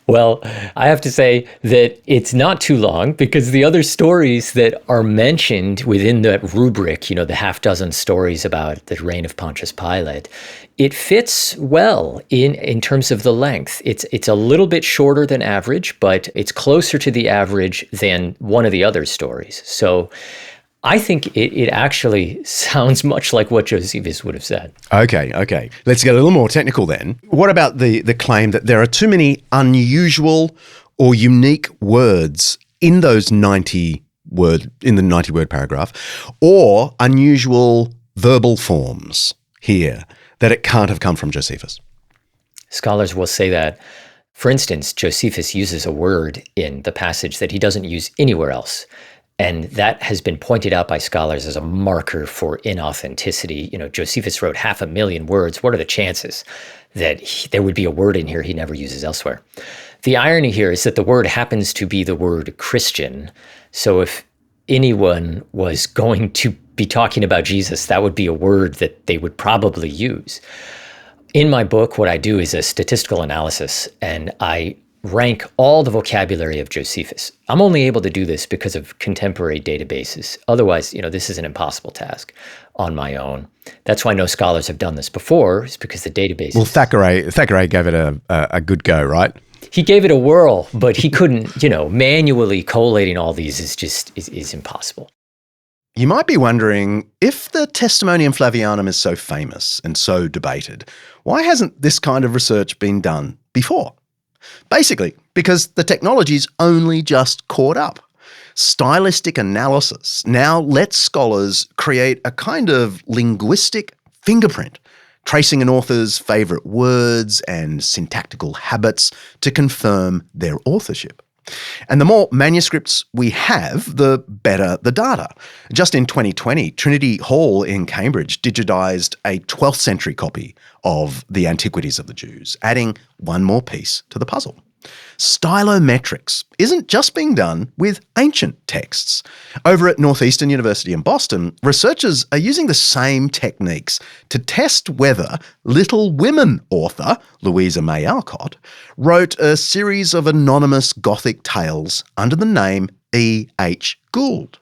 Well, Well, I have to say that it's not too long, because the other stories that are mentioned within that rubric, the half dozen stories about the reign of Pontius Pilate, it fits well in terms of the length. It's a little bit shorter than average, but it's closer to the average than one of the other stories. So I think it actually sounds much like what Josephus would have said. Okay. Let's get a little more technical then. What about the claim that there are too many unusual or unique words in those 90 word paragraph, or unusual verbal forms here that it can't have come from Josephus? Scholars will say that, for instance, Josephus uses a word in the passage that he doesn't use anywhere else. And that has been pointed out by scholars as a marker for inauthenticity. Josephus wrote 500,000 words. What are the chances that there would be a word in here he never uses elsewhere? The irony here is that the word happens to be the word Christian. So if anyone was going to be talking about Jesus, that would be a word that they would probably use. In my book, what I do is a statistical analysis, and I rank all the vocabulary of Josephus. I'm only able to do this because of contemporary databases. Otherwise, this is an impossible task on my own. That's why no scholars have done this before, is because the database. Well, Thackeray gave it a good go, right? He gave it a whirl, but he couldn't, manually collating all these is impossible. You might be wondering, if the Testamonium Flavianum is so famous and so debated, why hasn't this kind of research been done before? Basically, because the technology's only just caught up. Stylistic analysis now lets scholars create a kind of linguistic fingerprint, tracing an author's favourite words and syntactical habits to confirm their authorship. And the more manuscripts we have, the better the data. Just in 2020, Trinity Hall in Cambridge digitised a 12th century copy of the Antiquities of the Jews, adding one more piece to the puzzle. Stylometrics isn't just being done with ancient texts. Over at Northeastern University in Boston, researchers are using the same techniques to test whether Little Women author Louisa May Alcott wrote a series of anonymous Gothic tales under the name E. H. Gould.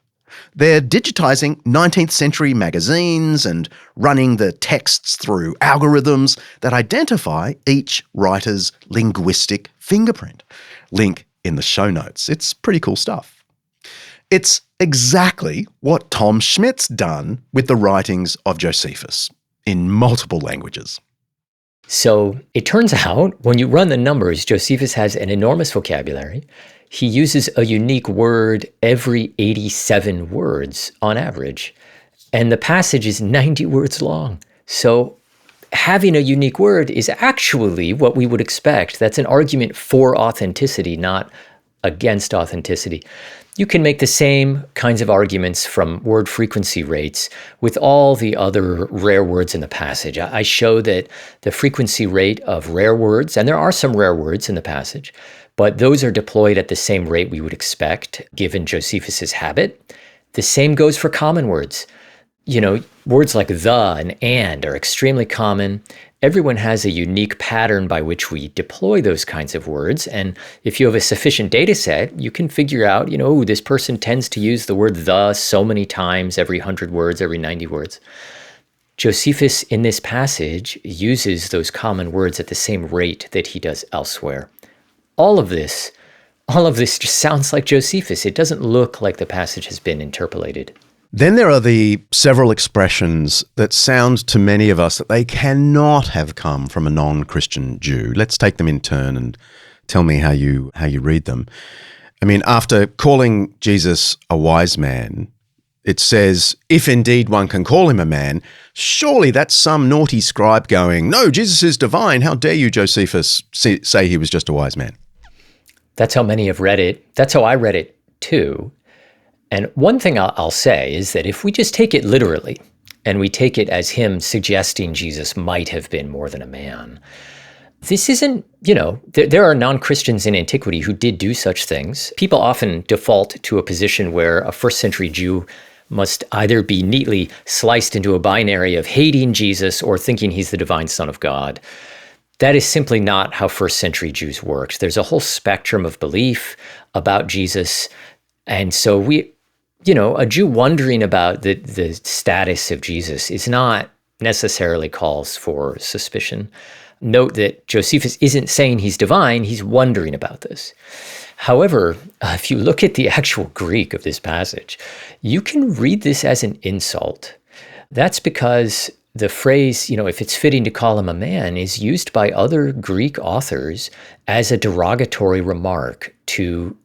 They're digitising 19th century magazines and running the texts through algorithms that identify each writer's linguistic fingerprint. Link in the show notes. It's pretty cool stuff. It's exactly what Tom Schmidt's done with the writings of Josephus in multiple languages. So it turns out, when you run the numbers, Josephus has an enormous vocabulary. He uses a unique word every 87 words on average, and the passage is 90 words long. So having a unique word is actually what we would expect. That's an argument for authenticity, not against authenticity. You can make the same kinds of arguments from word frequency rates with all the other rare words in the passage. I show that the frequency rate of rare words, and there are some rare words in the passage, but those are deployed at the same rate we would expect given Josephus's habit. The same goes for common words. Words like the and are extremely common. Everyone has a unique pattern by which we deploy those kinds of words. And if you have a sufficient data set, you can figure out, this person tends to use the word the so many times, every 100 words, every 90 words. Josephus in this passage uses those common words at the same rate that he does elsewhere. All of this just sounds like Josephus. It doesn't look like the passage has been interpolated. Then there are the several expressions that sound to many of us that they cannot have come from a non-Christian Jew. Let's take them in turn and tell me how you read them. I mean, after calling Jesus a wise man, it says, if indeed one can call him a man, surely that's some naughty scribe going, no, Jesus is divine. How dare you, Josephus, say he was just a wise man? That's how many have read it. That's how I read it too. And one thing I'll say is that if we just take it literally, and we take it as him suggesting Jesus might have been more than a man, this isn't, there are non-Christians in antiquity who did do such things. People often default to a position where a first century Jew must either be neatly sliced into a binary of hating Jesus or thinking he's the divine Son of God. that is simply not how first century Jews worked. There's a whole spectrum of belief about Jesus. And so a Jew wondering about the status of Jesus is not necessarily calls for suspicion. Note that Josephus isn't saying he's divine, he's wondering about this. However, if you look at the actual Greek of this passage, you can read this as an insult. That's because the phrase, if it's fitting to call him a man, is used by other Greek authors as a derogatory remark to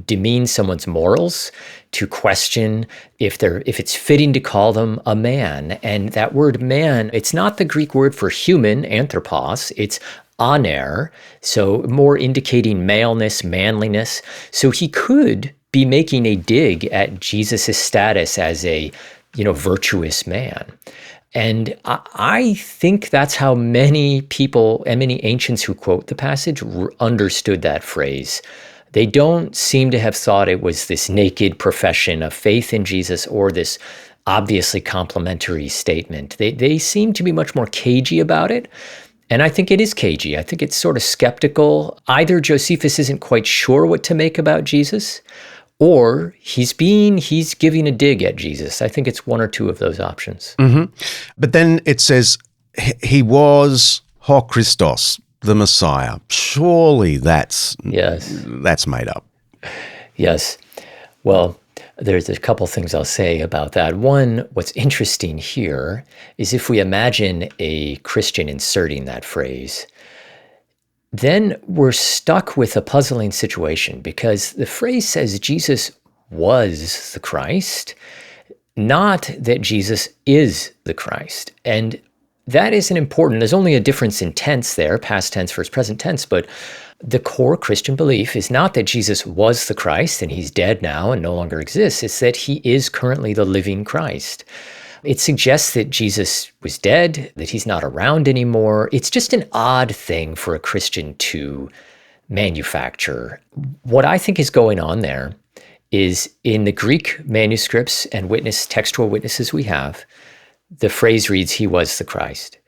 demean someone's morals, to question if it's fitting to call them a man. And that word man, it's not the Greek word for human, anthropos, it's aner, so more indicating maleness, manliness. So he could be making a dig at Jesus' status as a, virtuous man. And I think that's how many people and many ancients who quote the passage understood that phrase. They don't seem to have thought it was this naked profession of faith in Jesus or this obviously complimentary statement. They seem to be much more cagey about it. And I think it is cagey. I think it's sort of skeptical. Either Josephus isn't quite sure what to make about Jesus, or he's giving a dig at Jesus. I think it's one or two of those options. Mm-hmm. But then it says, he was ho Christos, the Messiah. Surely that's made up. Yes. Well, there's a couple things I'll say about that. One, what's interesting here is if we imagine a Christian inserting that phrase, then we're stuck with a puzzling situation because the phrase says Jesus was the Christ, not that Jesus is the Christ. And that isn't important. There's only a difference in tense there, past tense versus present tense, but the core Christian belief is not that Jesus was the Christ and he's dead now and no longer exists. It's that he is currently the living Christ. It suggests that Jesus was dead, that he's not around anymore. It's just an odd thing for a Christian to manufacture. What I think is going on there is in the Greek manuscripts and textual witnesses we have, the phrase reads, he was the Christ.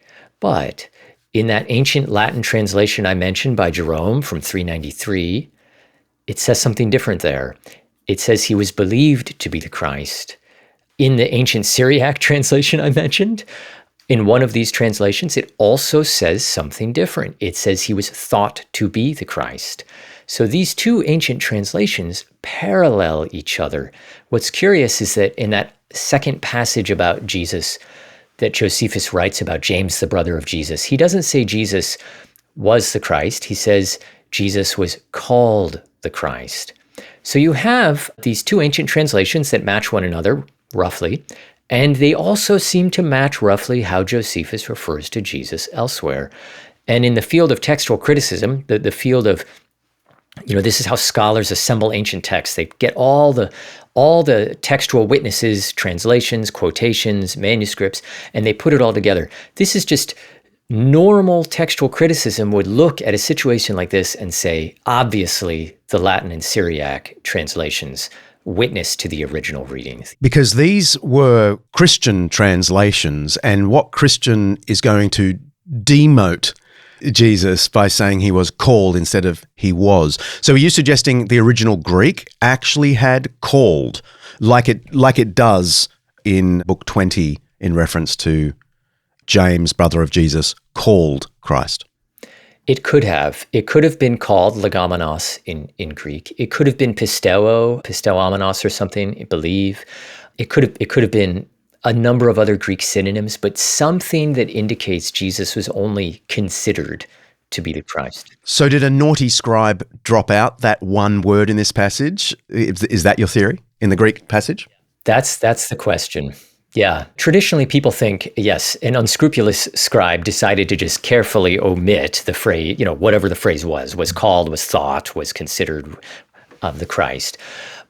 But in that ancient Latin translation I mentioned by Jerome from 393, it says something different there. It says he was believed to be the Christ. In the ancient Syriac translation I mentioned, in one of these translations, it also says something different. It says he was thought to be the Christ. So these two ancient translations parallel each other. What's curious is that in that second passage about Jesus that Josephus writes about James, the brother of Jesus, he doesn't say Jesus was the Christ. He says Jesus was called the Christ. So you have these two ancient translations that match one another, roughly, and they also seem to match roughly how Josephus refers to Jesus elsewhere. And in the field of textual criticism, the field of, this is how scholars assemble ancient texts. They get all the textual witnesses, translations, quotations, manuscripts, and they put it all together. This is just normal textual criticism would look at a situation like this and say, obviously, the Latin and Syriac translations witness to the original readings. Because these were Christian translations, and what Christian is going to demote Jesus by saying he was called instead of he was? So are you suggesting the original Greek actually had called, like it does in Book 20 in reference to James, brother of Jesus, called Christ? It could have. It could have been called legomenos in Greek. It could have been pisteomenos or something, I believe. It could have been a number of other Greek synonyms, but something that indicates Jesus was only considered to be the Christ. So did a naughty scribe drop out that one word in this passage? Is that your theory in the Greek passage? That's the question. Yeah. Traditionally, people think, yes, an unscrupulous scribe decided to just carefully omit the phrase, whatever the phrase was called, was thought, was considered the Christ.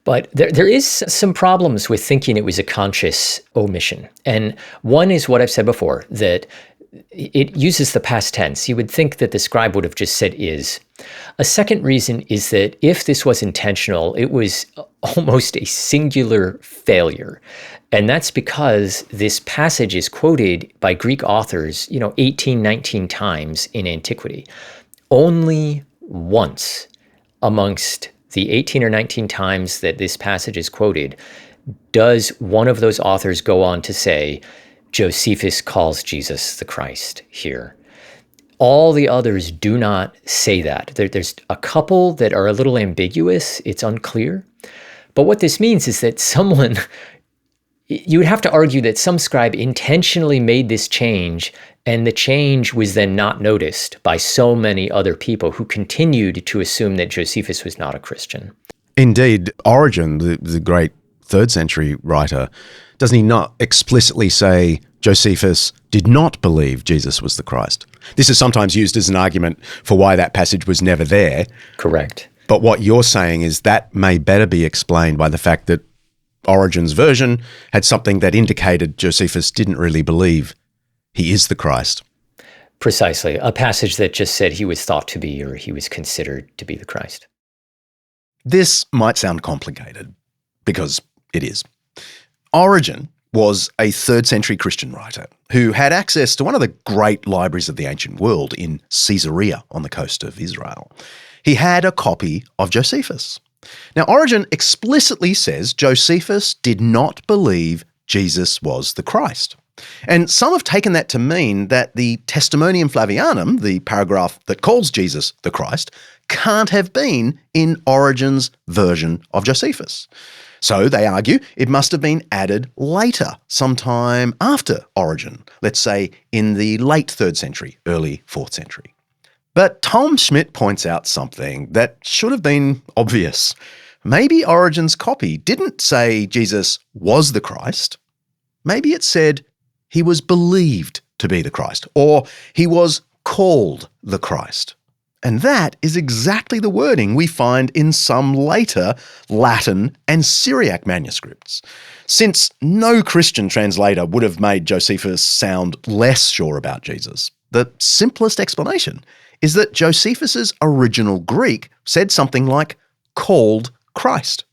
But there is some problems with thinking it was a conscious omission. And one is what I've said before, that it uses the past tense. You would think that the scribe would have just said is, A second reason is that if this was intentional, it was almost a singular failure. And that's because this passage is quoted by Greek authors, 18, 19 times in antiquity. Only once amongst the 18 or 19 times that this passage is quoted does one of those authors go on to say, Josephus calls Jesus the Christ here. All the others do not say that. There's a couple that are a little ambiguous. It's unclear. But what this means is that you would have to argue that some scribe intentionally made this change, and the change was then not noticed by so many other people who continued to assume that Josephus was not a Christian. Indeed, Origen, the great 3rd century writer, doesn't he not explicitly say Josephus did not believe Jesus was the Christ? This is sometimes used as an argument for why that passage was never there. Correct. But what you're saying is that may better be explained by the fact that Origen's version had something that indicated Josephus didn't really believe he is the Christ. Precisely. A passage that just said he was thought to be or he was considered to be the Christ. This might sound complicated, because it is. Origen was a 3rd century Christian writer who had access to one of the great libraries of the ancient world in Caesarea on the coast of Israel. He had a copy of Josephus. Now, Origen explicitly says Josephus did not believe Jesus was the Christ. And some have taken that to mean that the Testamonium Flavianum, the paragraph that calls Jesus the Christ, can't have been in Origen's version of Josephus. So they argue it must have been added later, sometime after Origen, let's say in the late 3rd century, early 4th century. But Tom Schmidt points out something that should have been obvious. Maybe Origen's copy didn't say Jesus was the Christ. Maybe it said he was believed to be the Christ, or he was called the Christ. And that is exactly the wording we find in some later Latin and Syriac manuscripts. Since no Christian translator would have made Josephus sound less sure about Jesus, the simplest explanation is that Josephus's original Greek said something like called Christ.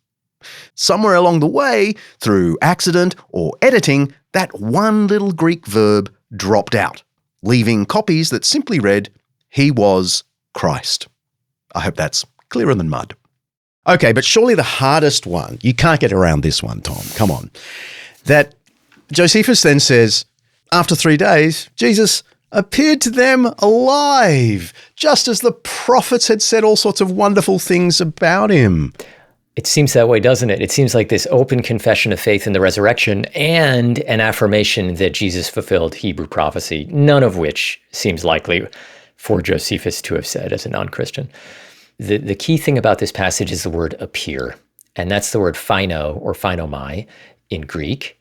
Somewhere along the way, through accident or editing, that one little Greek verb dropped out, leaving copies that simply read, he was Christ. I hope that's clearer than mud. Okay, but surely the hardest one, you can't get around this one, Tom, come on. That Josephus then says, after 3 days, Jesus appeared to them alive, just as the prophets had said all sorts of wonderful things about him. It seems that way, doesn't it? It seems like this open confession of faith in the resurrection and an affirmation that Jesus fulfilled Hebrew prophecy, none of which seems likely for Josephus to have said as a non-Christian. The key thing about this passage is the word appear, and that's the word phino or phinomai in Greek.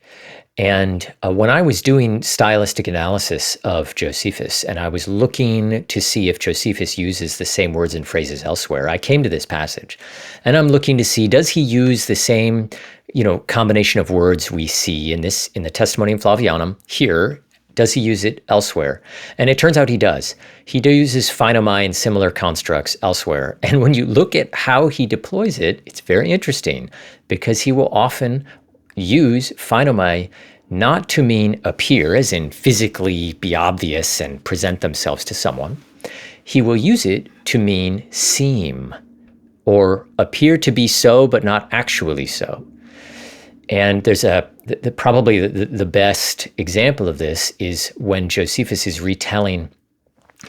And when I was doing stylistic analysis of Josephus, and I was looking to see if Josephus uses the same words and phrases elsewhere, I came to this passage, and I'm looking to see, does he use the same, combination of words we see in the Testamonium Flavianum here? Does he use it elsewhere? And it turns out he does. He uses phinomai and similar constructs elsewhere. And when you look at how he deploys it, it's very interesting because he will often use phinomai not to mean appear, as in physically be obvious and present themselves to someone. He will use it to mean seem or appear to be so, but not actually so. And there's probably the best example of this is when Josephus is retelling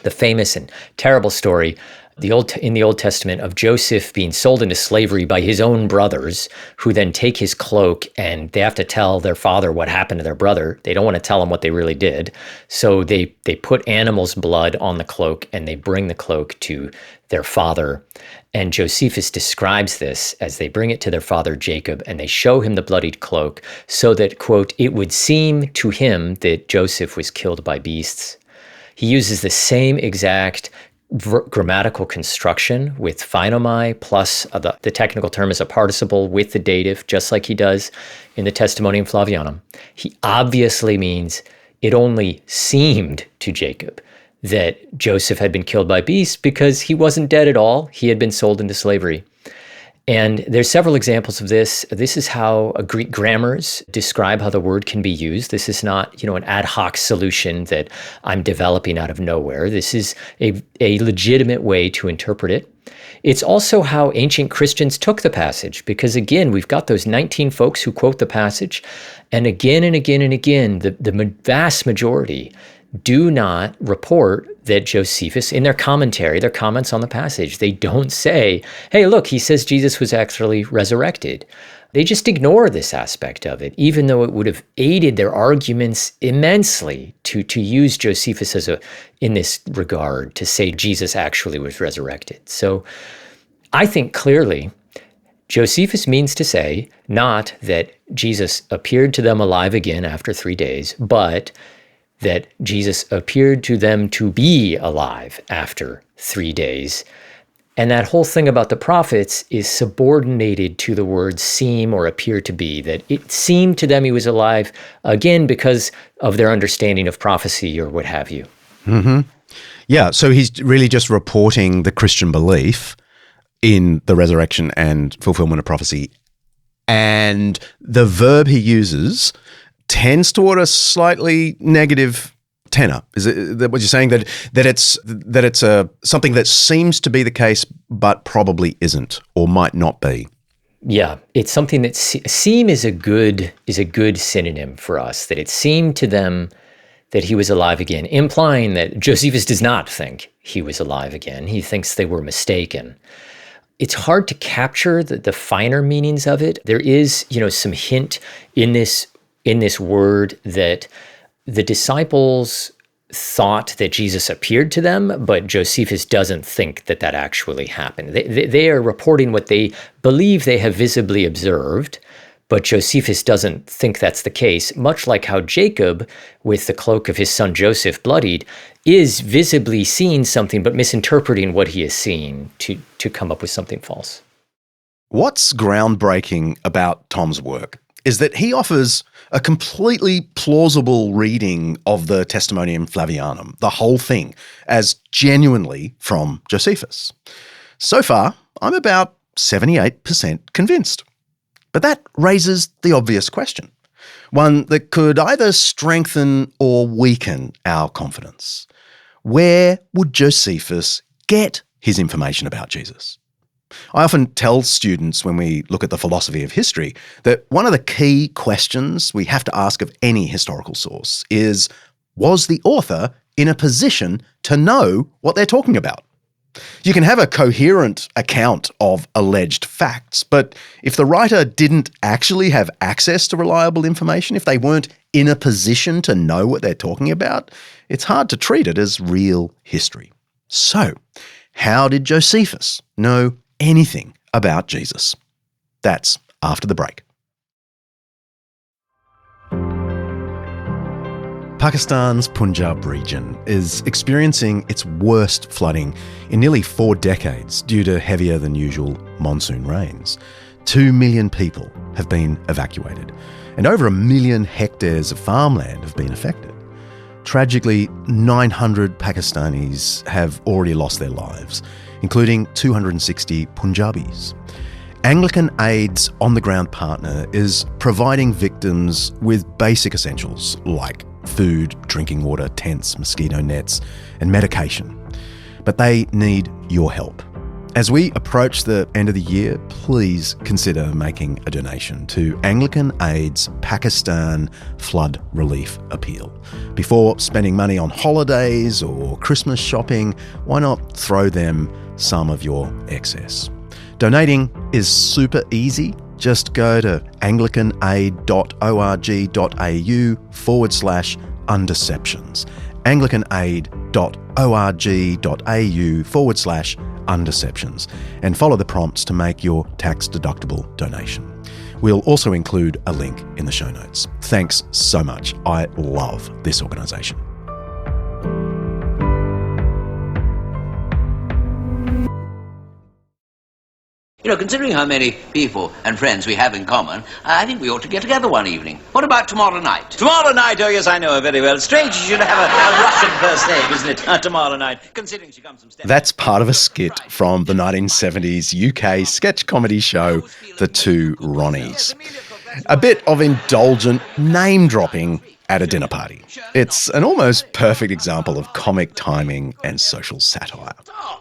the famous and terrible story in the Old Testament of Joseph being sold into slavery by his own brothers, who then take his cloak and they have to tell their father what happened to their brother. They don't want to tell him what they really did. So they put animal's blood on the cloak and they bring the cloak to their father. And Josephus describes this as they bring it to their father Jacob and they show him the bloodied cloak so that, quote, it would seem to him that Joseph was killed by beasts. He uses the same exact grammatical construction with phinomai plus the technical term is a participle with the dative, just like he does in the Testamonium Flavianum. He obviously means it only seemed to Jacob that Joseph had been killed by beasts because he wasn't dead at all. He had been sold into slavery. And there's several examples of this. This is how Greek grammars describe how the word can be used. This is not, an ad hoc solution that I'm developing out of nowhere. This is a legitimate way to interpret it. It's also how ancient Christians took the passage, because again, we've got those 19 folks who quote the passage, and again, the vast majority do not report that Josephus, in their commentary, their comments on the passage, they don't say, hey, look, he says Jesus was actually resurrected. They just ignore this aspect of it, even though it would have aided their arguments immensely to use Josephus in this regard, to say Jesus actually was resurrected. So I think clearly Josephus means to say not that Jesus appeared to them alive again after 3 days, but that Jesus appeared to them to be alive after 3 days. And that whole thing about the prophets is subordinated to the word seem or appear to be, that it seemed to them he was alive again because of their understanding of prophecy or what have you. Mm-hmm. Yeah, so he's really just reporting the Christian belief in the resurrection and fulfillment of prophecy. And the verb he uses tends toward a slightly negative tenor. Is it that what you're saying, that it's something that seems to be the case but probably isn't or might not be? Yeah, it's something that seem is a good synonym for us, that it seemed to them that he was alive again, implying that Josephus does not think he was alive again. He thinks they were mistaken. It's hard to capture the finer meanings of it. There is, some hint in this word that the disciples thought that Jesus appeared to them, but Josephus doesn't think that actually happened. They are reporting what they believe they have visibly observed, but Josephus doesn't think that's the case, much like how Jacob, with the cloak of his son Joseph bloodied, is visibly seeing something but misinterpreting what he is seeing to come up with something false. What's groundbreaking about Tom's work is that he offers a completely plausible reading of the Testamonium Flavianum, the whole thing, as genuinely from Josephus. So far, I'm about 78% convinced. But that raises the obvious question, one that could either strengthen or weaken our confidence. Where would Josephus get his information about Jesus? I often tell students when we look at the philosophy of history that one of the key questions we have to ask of any historical source is, was the author in a position to know what they're talking about? You can have a coherent account of alleged facts, but if the writer didn't actually have access to reliable information, if they weren't in a position to know what they're talking about, it's hard to treat it as real history. So, how did Josephus know anything about Jesus? That's after the break. Pakistan's Punjab region is experiencing its worst flooding in nearly 4 decades due to heavier than usual monsoon rains. 2 million people have been evacuated, and over 1 million hectares of farmland have been affected. Tragically, 900 Pakistanis have already lost their lives, including 260 Punjabis. Anglican Aid's on-the-ground partner is providing victims with basic essentials like food, drinking water, tents, mosquito nets, and medication. But they need your help. As we approach the end of the year, please consider making a donation to Anglican Aid's Pakistan Flood Relief Appeal. Before spending money on holidays or Christmas shopping, why not throw them some of your excess? Donating is super easy. Just go to anglicanaid.org.au/undeceptions. anglicanaid.org.au/undeceptions. And follow the prompts to make your tax-deductible donation. We'll also include a link in the show notes. Thanks so much. I love this organisation. You know, considering how many people and friends we have in common, I think we ought to get together one evening. What about tomorrow night? Tomorrow night? Oh, yes, I know her very well. Strange she should have a Russian first name, isn't it? Tomorrow night, considering she comes from... That's part of a skit from the 1970s UK sketch comedy show, The Two Ronnies. A bit of indulgent name-dropping at a dinner party. It's an almost perfect example of comic timing and social satire. Oh,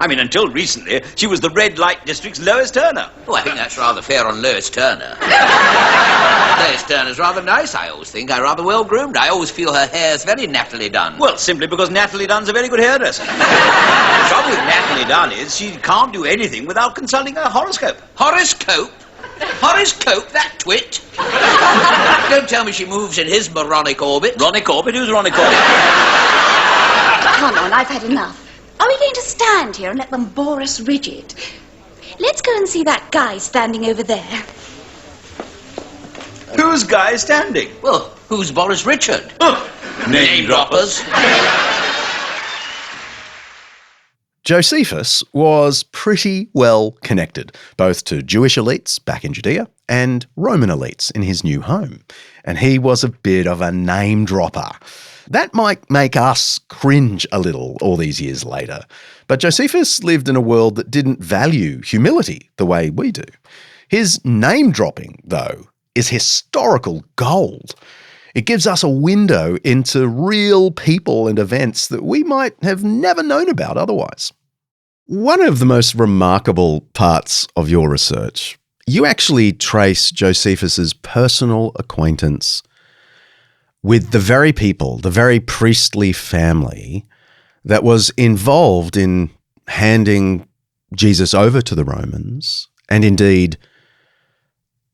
I mean, until recently, she was the red light district's Lois Turner. Oh, I think that's rather fair on Lois Turner. Lois Turner's rather nice, I always think. Rather well-groomed. I always feel her hair's very Natalie Dunn. Well, simply because Natalie Dunn's a very good hairdresser. The trouble with Natalie Dunn is she can't do anything without consulting her horoscope. Horoscope? Horoscope, that twit? Don't tell me she moves in his moronic orbit. Ronic orbit? Who's Ronic orbit? Come on, I've had enough. Are we going to stand here and let them bore us rigid? Let's go and see that guy standing over there. Who's guy standing? Well, who's Boris Richard? Name droppers. Josephus was pretty well connected, both to Jewish elites back in Judea and Roman elites in his new home. And he was a bit of a name dropper. That might make us cringe a little all these years later. But Josephus lived in a world that didn't value humility the way we do. His name dropping, though, is historical gold. It gives us a window into real people and events that we might have never known about otherwise. One of the most remarkable parts of your research, you actually trace Josephus's personal acquaintance with the very people, the very priestly family that was involved in handing Jesus over to the Romans and indeed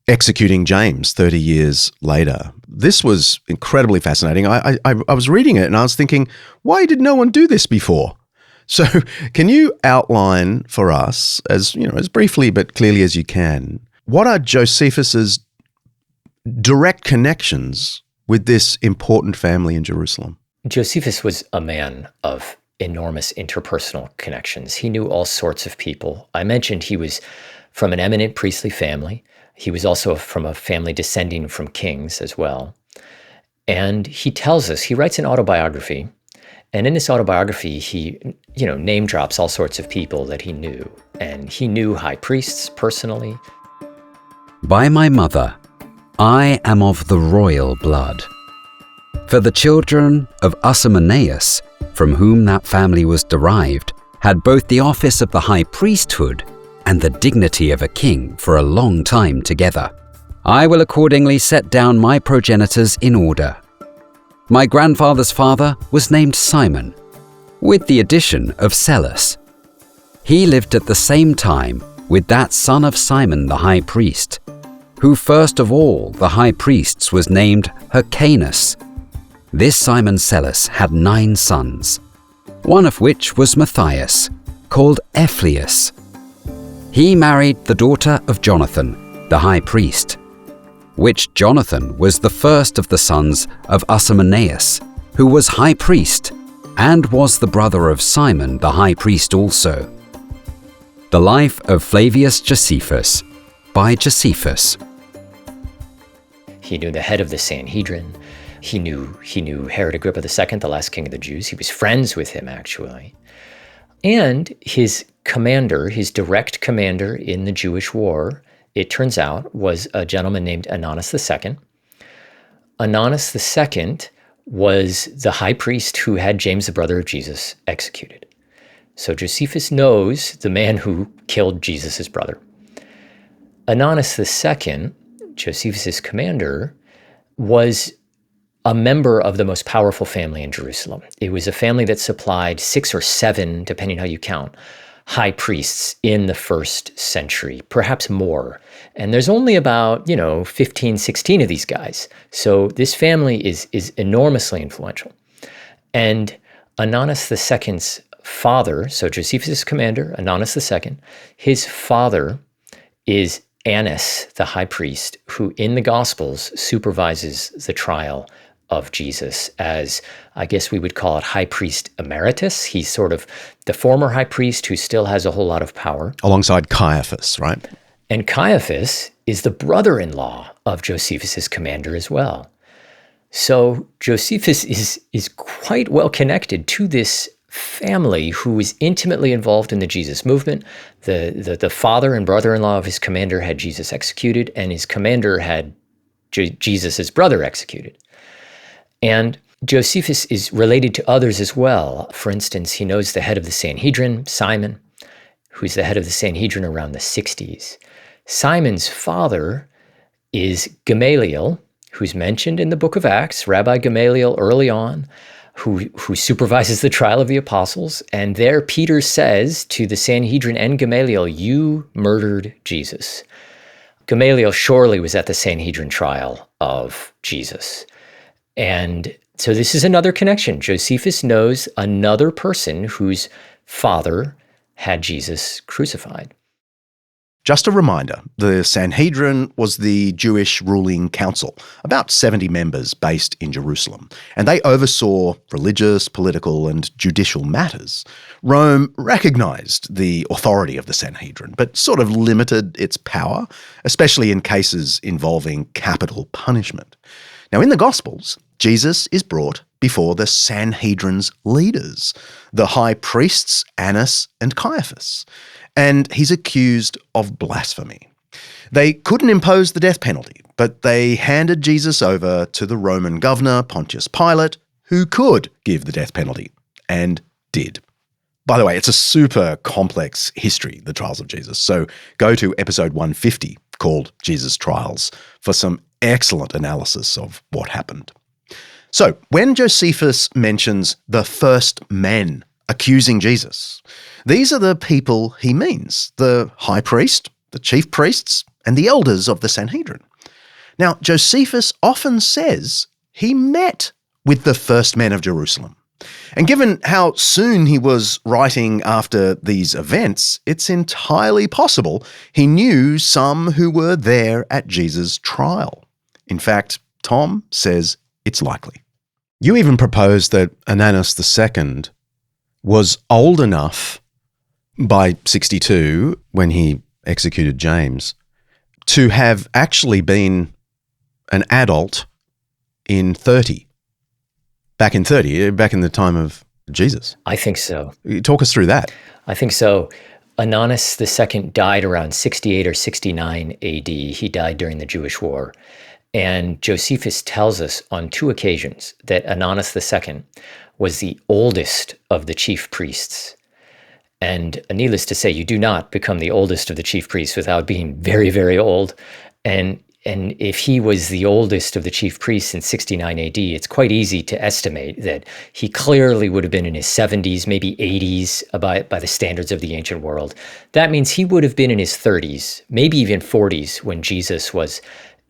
executing James 30 years later. This was incredibly fascinating. I was reading it and I was thinking, why did no one do this before? So can you outline for us, as briefly but clearly as you can, what are Josephus's direct connections with this important family in Jerusalem? Josephus was a man of enormous interpersonal connections. He knew all sorts of people. I mentioned he was from an eminent priestly family. He was also from a family descending from kings as well. And he tells us, he writes an autobiography, and in this autobiography, he, name drops all sorts of people that he knew. And he knew high priests personally. By my mother, I am of the royal blood. For the children of Asmoneus, from whom that family was derived, had both the office of the high priesthood and the dignity of a king for a long time together. I will accordingly set down my progenitors in order. My grandfather's father was named Simon, with the addition of Celis. He lived at the same time with that son of Simon the high priest, who first of all the high priests was named Hyrcanus. This Simon Celis had 9 sons, one of which was Matthias, called Ephlius. He married the daughter of Jonathan, the high priest, which Jonathan was the first of the sons of Asmoneus, who was high priest, and was the brother of Simon the high priest also. The Life of Flavius Josephus, by Josephus. He knew the head of the Sanhedrin. He knew Herod Agrippa II, the last king of the Jews. He was friends with him, actually. And his commander, his direct commander in the Jewish war, it turns out, was a gentleman named Ananus II. Ananus II was the high priest who had James, the brother of Jesus, executed. So Josephus knows the man who killed Jesus' brother. Ananus II, Josephus' commander, was a member of the most powerful family in Jerusalem. It was a family that supplied 6 or 7, depending how you count, high priests in the first century, perhaps more. And there's only about, 15, 16 of these guys. So this family is enormously influential. And Ananus II's father, so Josephus' commander, Ananus II, his father is Annas, the high priest, who in the Gospels supervises the trial of Jesus as, I guess we would call it, high priest emeritus. He's sort of the former high priest who still has a whole lot of power. Alongside Caiaphas, right? And Caiaphas is the brother-in-law of Josephus's commander as well. So Josephus is quite well connected to this family who is intimately involved in the Jesus movement. The father and brother-in-law of his commander had Jesus executed, and his commander had Jesus' brother executed. And Josephus is related to others as well. For instance, he knows the head of the Sanhedrin, Simon, who's the head of the Sanhedrin around the 60s. Simon's father is Gamaliel, who's mentioned in the book of Acts, Rabbi Gamaliel early on, who supervises the trial of the apostles. And there Peter says to the Sanhedrin and Gamaliel, "You murdered Jesus." Gamaliel surely was at the Sanhedrin trial of Jesus. And so this is another connection. Josephus knows another person whose father had Jesus crucified. Just a reminder, the Sanhedrin was the Jewish ruling council, about 70 members based in Jerusalem, and they oversaw religious, political, and judicial matters. Rome recognized the authority of the Sanhedrin, but sort of limited its power, especially in cases involving capital punishment. Now, in the Gospels, Jesus is brought before the Sanhedrin's leaders, the high priests Annas and Caiaphas, and he's accused of blasphemy. They couldn't impose the death penalty, but they handed Jesus over to the Roman governor, Pontius Pilate, who could give the death penalty, and did. By the way, it's a super complex history, the trials of Jesus, so go to episode 150, called Jesus Trials, for some excellent analysis of what happened. So, when Josephus mentions the first men accusing Jesus, these are the people he means, the high priest, the chief priests, and the elders of the Sanhedrin. Now, Josephus often says he met with the first men of Jerusalem. And given how soon he was writing after these events, it's entirely possible he knew some who were there at Jesus' trial. In fact, Tom says it's likely. You even proposed that Annas II was old enough by 62, when he executed James, to have actually been an adult in 30. Back in the time of Jesus. I think so. Talk us through that. I think so. Annas II died around 68 or 69 AD. He died during the Jewish War. And Josephus tells us on 2 occasions that Annas II was the oldest of the chief priests. And needless to say, you do not become the oldest of the chief priests without being very, very old. And if he was the oldest of the chief priests in 69 AD, it's quite easy to estimate that he clearly would have been in his 70s, maybe 80s by the standards of the ancient world. That means he would have been in his 30s, maybe even 40s when Jesus was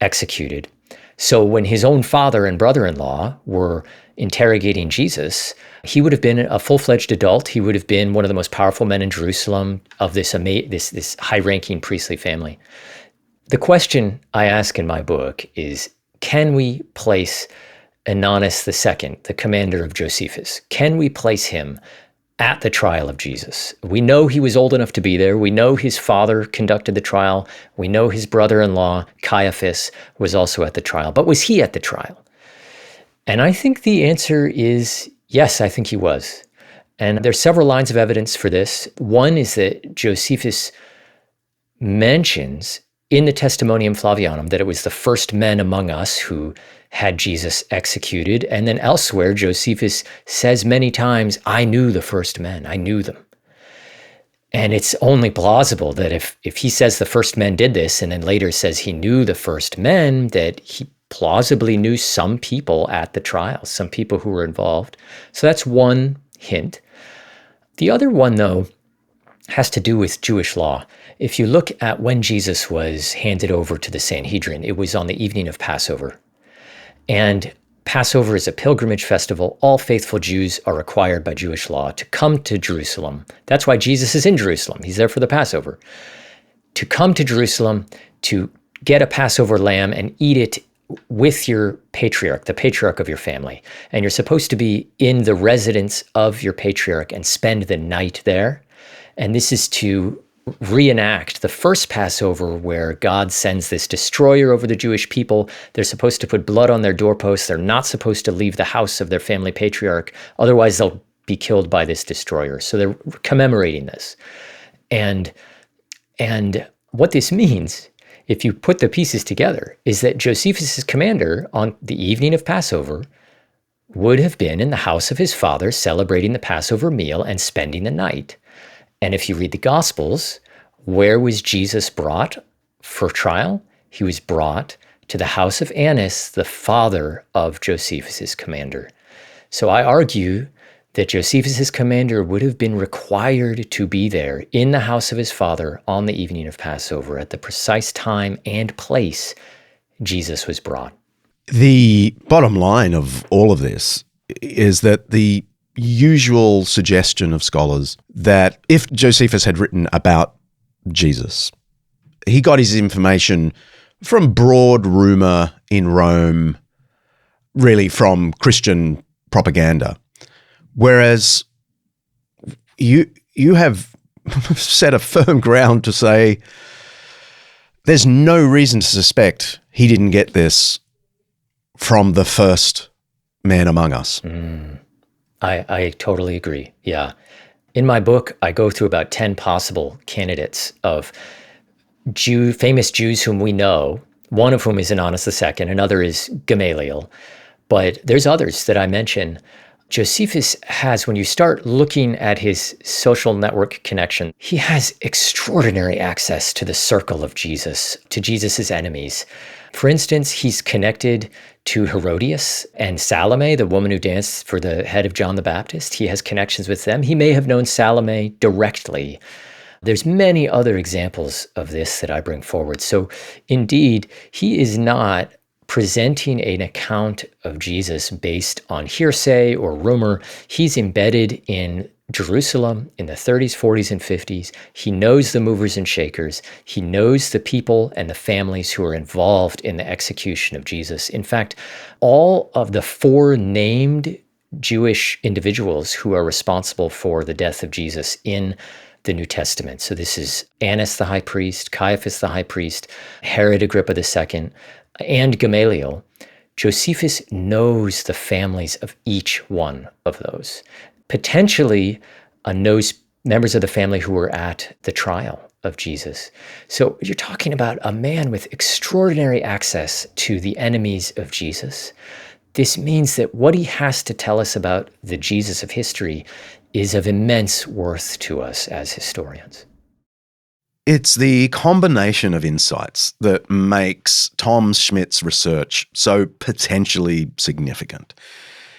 executed. So when his own father and brother-in-law were interrogating Jesus, he would have been a full-fledged adult. He would have been one of the most powerful men in Jerusalem of this high-ranking priestly family. The question I ask in my book is, can we place Annas II, the commander of Josephus, can we place him at the trial of Jesus? We know he was old enough to be there. We know his father conducted the trial. We know his brother-in-law, Caiaphas, was also at the trial. But was he at the trial? And I think the answer is yes, I think he was. And there's several lines of evidence for this. One is that Josephus mentions in the Testamonium Flavianum that it was the first men among us who had Jesus executed. And then elsewhere, Josephus says many times, I knew the first men, I knew them. And it's only plausible that if he says the first men did this and then later says he knew the first men, that he plausibly knew some people at the trial, some people who were involved. So that's one hint. The other one, though, has to do with Jewish law. If you look at when Jesus was handed over to the Sanhedrin, it was on the evening of Passover. And Passover is a pilgrimage festival. All faithful Jews are required by Jewish law to come to Jerusalem. That's why Jesus is in Jerusalem. He's there for the Passover. To come to Jerusalem, to get a Passover lamb and eat it with your patriarch, the patriarch of your family, and you're supposed to be in the residence of your patriarch and spend the night there. And this is to reenact the first Passover where God sends this destroyer over the Jewish people. They're supposed to put blood on their doorposts. They're not supposed to leave the house of their family patriarch. Otherwise, they'll be killed by this destroyer. So they're commemorating this. And what this means, if you put the pieces together, is that Josephus' commander on the evening of Passover would have been in the house of his father celebrating the Passover meal and spending the night. And if you read the Gospels, where was Jesus brought for trial? He was brought to the house of Annas, the father of Josephus' commander. So I argue that Josephus' commander would have been required to be there in the house of his father on the evening of Passover at the precise time and place Jesus was brought. The bottom line of all of this is that the usual suggestion of scholars that if Josephus had written about Jesus, he got his information from broad rumor in Rome, really from Christian propaganda. Whereas you have set a firm ground to say there's no reason to suspect he didn't get this from the first man among us. I totally agree. Yeah. In my book, I go through about 10 possible candidates of famous Jews whom we know, one of whom is Annas II, another is Gamaliel. But there's others that I mention. Josephus has, when you start looking at his social network connection, he has extraordinary access to the circle of Jesus, to Jesus's enemies. For instance, he's connected to Herodias and Salome, the woman who danced for the head of John the Baptist. He has connections with them. He may have known Salome directly. There's many other examples of this that I bring forward. So indeed, he is not presenting an account of Jesus based on hearsay or rumor. He's embedded in Jerusalem in the 30s, 40s, and 50s. He knows the movers and shakers. He knows the people and the families who are involved in the execution of Jesus. In fact, all of the 4 named Jewish individuals who are responsible for the death of Jesus in the New Testament. So this is Annas the high priest, Caiaphas the high priest, Herod Agrippa II, and Gamaliel. Josephus knows the families of each one of those. Potentially knows members of the family who were at the trial of Jesus. So you're talking about a man with extraordinary access to the enemies of Jesus. This means that what he has to tell us about the Jesus of history is of immense worth to us as historians. It's the combination of insights that makes Tom Schmidt's research so potentially significant.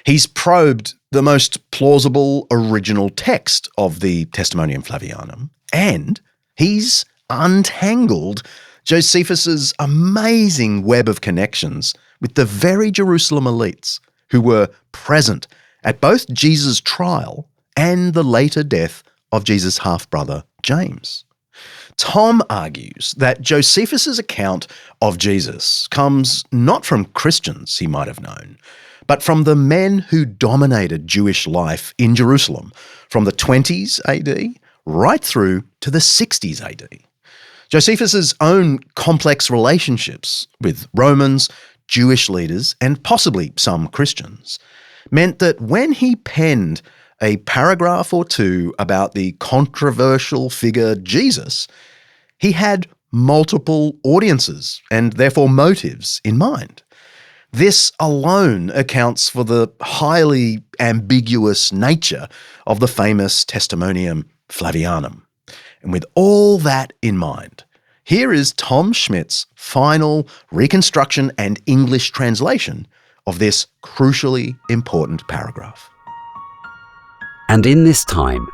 He's probed the most plausible original text of the Testamonium Flavianum, and he's untangled Josephus's amazing web of connections with the very Jerusalem elites who were present at both Jesus' trial and the later death of Jesus' half-brother James. Tom argues that Josephus's account of Jesus comes not from Christians he might have known, but from the men who dominated Jewish life in Jerusalem from the 20s AD right through to the 60s AD. Josephus's own complex relationships with Romans, Jewish leaders, and possibly some Christians meant that when he penned a paragraph or two about the controversial figure Jesus, he had multiple audiences and therefore motives in mind. This alone accounts for the highly ambiguous nature of the famous Testamonium Flavianum. And with all that in mind, here is Tom Schmidt's final reconstruction and English translation of this crucially important paragraph. And in this time,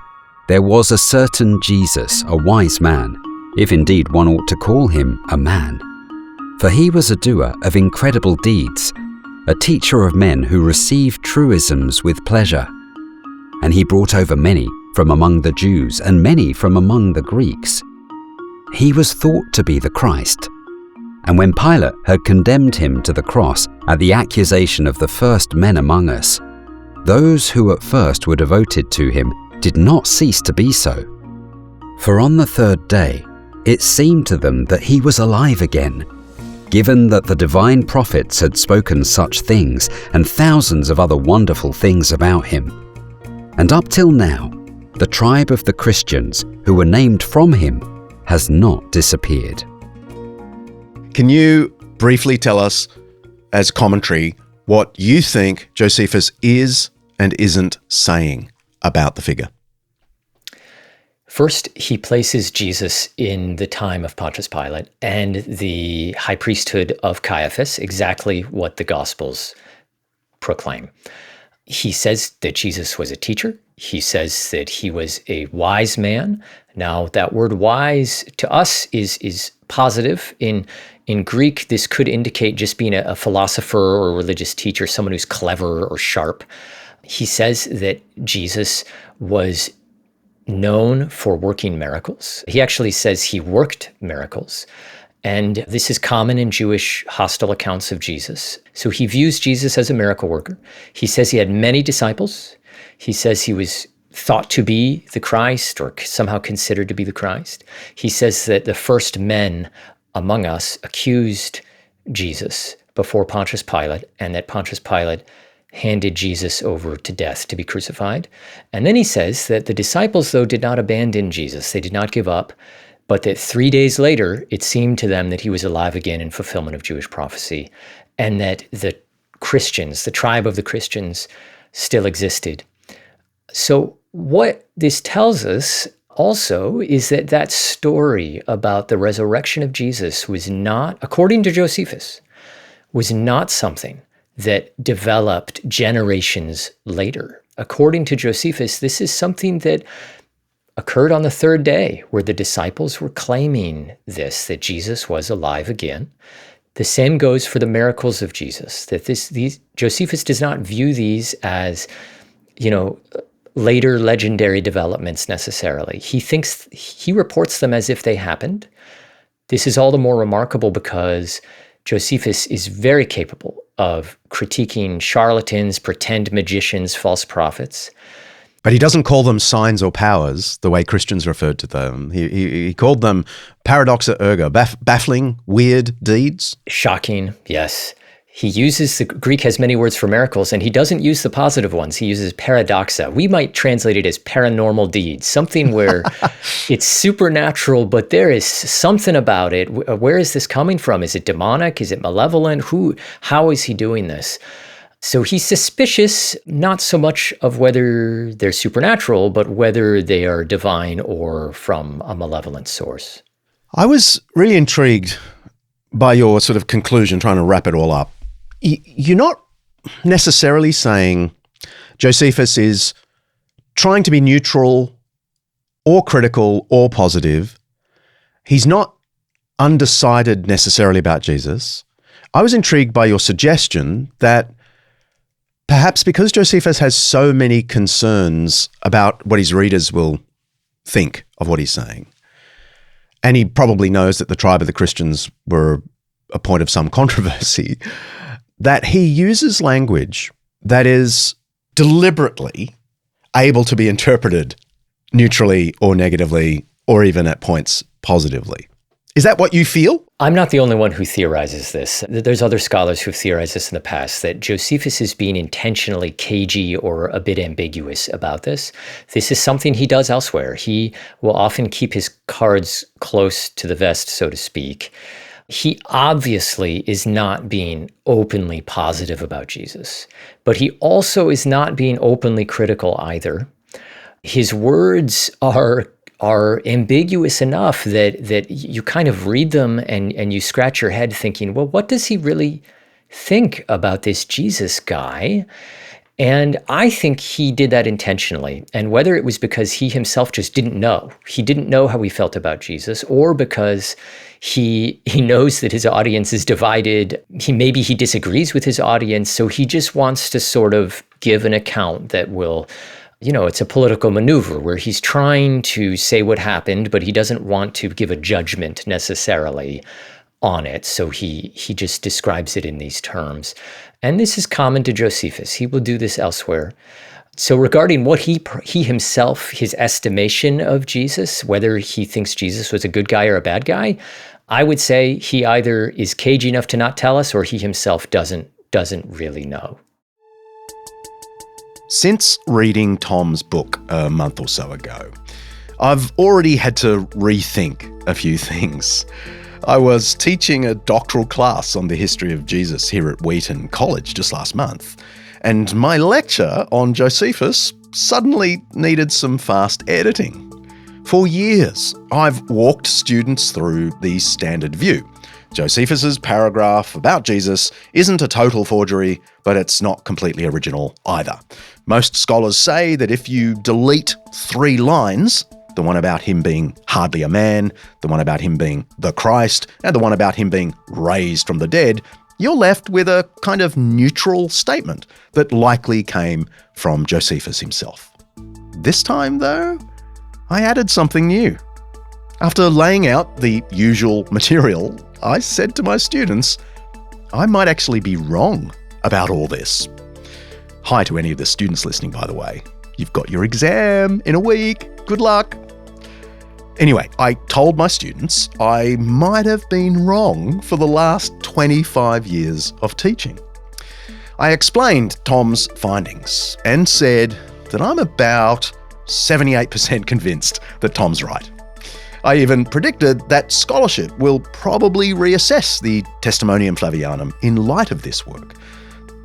there was a certain Jesus, a wise man, if indeed one ought to call him a man. For he was a doer of incredible deeds, a teacher of men who received truisms with pleasure. And he brought over many from among the Jews and many from among the Greeks. He was thought to be the Christ. And when Pilate had condemned him to the cross at the accusation of the first men among us, those who at first were devoted to him did not cease to be so. For on the third day it seemed to them that he was alive again, given that the divine prophets had spoken such things and thousands of other wonderful things about him. And up till now, the tribe of the Christians who were named from him has not disappeared. Can you briefly tell us, as commentary, what you think Josephus is and isn't saying about the figure? First, he places Jesus in the time of Pontius Pilate and the high priesthood of Caiaphas, exactly what the Gospels proclaim. He says that Jesus was a teacher. He says that he was a wise man. Now, that word wise to us is positive. In Greek, this could indicate just being a philosopher or a religious teacher, someone who's clever or sharp. He says that Jesus was known for working miracles. He actually says he worked miracles. And this is common in Jewish hostile accounts of Jesus. So he views Jesus as a miracle worker. He says he had many disciples. He says he was thought to be the Christ or somehow considered to be the Christ. He says that the first men among us accused Jesus before Pontius Pilate, and that Pontius Pilate handed Jesus over to death to be crucified. And then he says that the disciples, though, did not abandon Jesus. They did not give up, but that 3 days later, it seemed to them that he was alive again in fulfillment of Jewish prophecy, and that the Christians, the tribe of the Christians, still existed. So what this tells us also is that that story about the resurrection of Jesus was not, according to Josephus, was not something that developed generations later. According to Josephus, this is something that occurred on the third day, where the disciples were claiming this, that Jesus was alive again. The same goes for the miracles of Jesus, that Josephus does not view these as, later legendary developments necessarily. He reports them as if they happened. This is all the more remarkable because Josephus is very capable of critiquing charlatans, pretend magicians, false prophets. But he doesn't call them signs or powers the way Christians referred to them. He called them paradoxa erga, baffling, weird deeds. Shocking, yes. He uses, the Greek has many words for miracles, and he doesn't use the positive ones. He uses paradoxa. We might translate it as paranormal deeds, something where it's supernatural, but there is something about it. Where is this coming from? Is it demonic? Is it malevolent? How is he doing this? So he's suspicious, not so much of whether they're supernatural, but whether they are divine or from a malevolent source. I was really intrigued by your sort of conclusion, trying to wrap it all up. You're not necessarily saying Josephus is trying to be neutral or critical or positive. He's not undecided necessarily about Jesus. I was intrigued by your suggestion that perhaps because Josephus has so many concerns about what his readers will think of what he's saying, and he probably knows that the tribe of the Christians were a point of some controversy, that he uses language that is deliberately able to be interpreted neutrally or negatively, or even at points positively. Is that what you feel? I'm not the only one who theorizes this. There's other scholars who've theorized this in the past, that Josephus is being intentionally cagey or a bit ambiguous about this. This is something he does elsewhere. He will often keep his cards close to the vest, so to speak. He obviously is not being openly positive about Jesus, but he also is not being openly critical either. His words are ambiguous enough that you kind of read them and you scratch your head thinking, well, what does he really think about this Jesus guy? And I think he did that intentionally. And whether it was because he himself just didn't know how he felt about Jesus, or because he knows that his audience is divided, maybe he disagrees with his audience, so he just wants to sort of give an account that will, it's a political maneuver where he's trying to say what happened, but he doesn't want to give a judgment necessarily on it. So he just describes it in these terms. And this is common to Josephus. He will do this elsewhere. So regarding what he himself, his estimation of Jesus, whether he thinks Jesus was a good guy or a bad guy, I would say he either is cagey enough to not tell us, or he himself doesn't really know. Since reading Tom's book a month or so ago, I've already had to rethink a few things. I was teaching a doctoral class on the history of Jesus here at Wheaton College just last month, and my lecture on Josephus suddenly needed some fast editing. For years, I've walked students through the standard view. Josephus's paragraph about Jesus isn't a total forgery, but it's not completely original either. Most scholars say that if you delete 3 lines, the one about him being hardly a man, the one about him being the Christ, and the one about him being raised from the dead, you're left with a kind of neutral statement that likely came from Josephus himself. This time, though, I added something new. After laying out the usual material, I said to my students, I might actually be wrong about all this. Hi to any of the students listening, by the way. You've got your exam in a week. Good luck. Anyway, I told my students I might have been wrong for the last 25 years of teaching. I explained Tom's findings and said that I'm about 78% convinced that Tom's right. I even predicted that scholarship will probably reassess the Testamonium Flavianum in light of this work.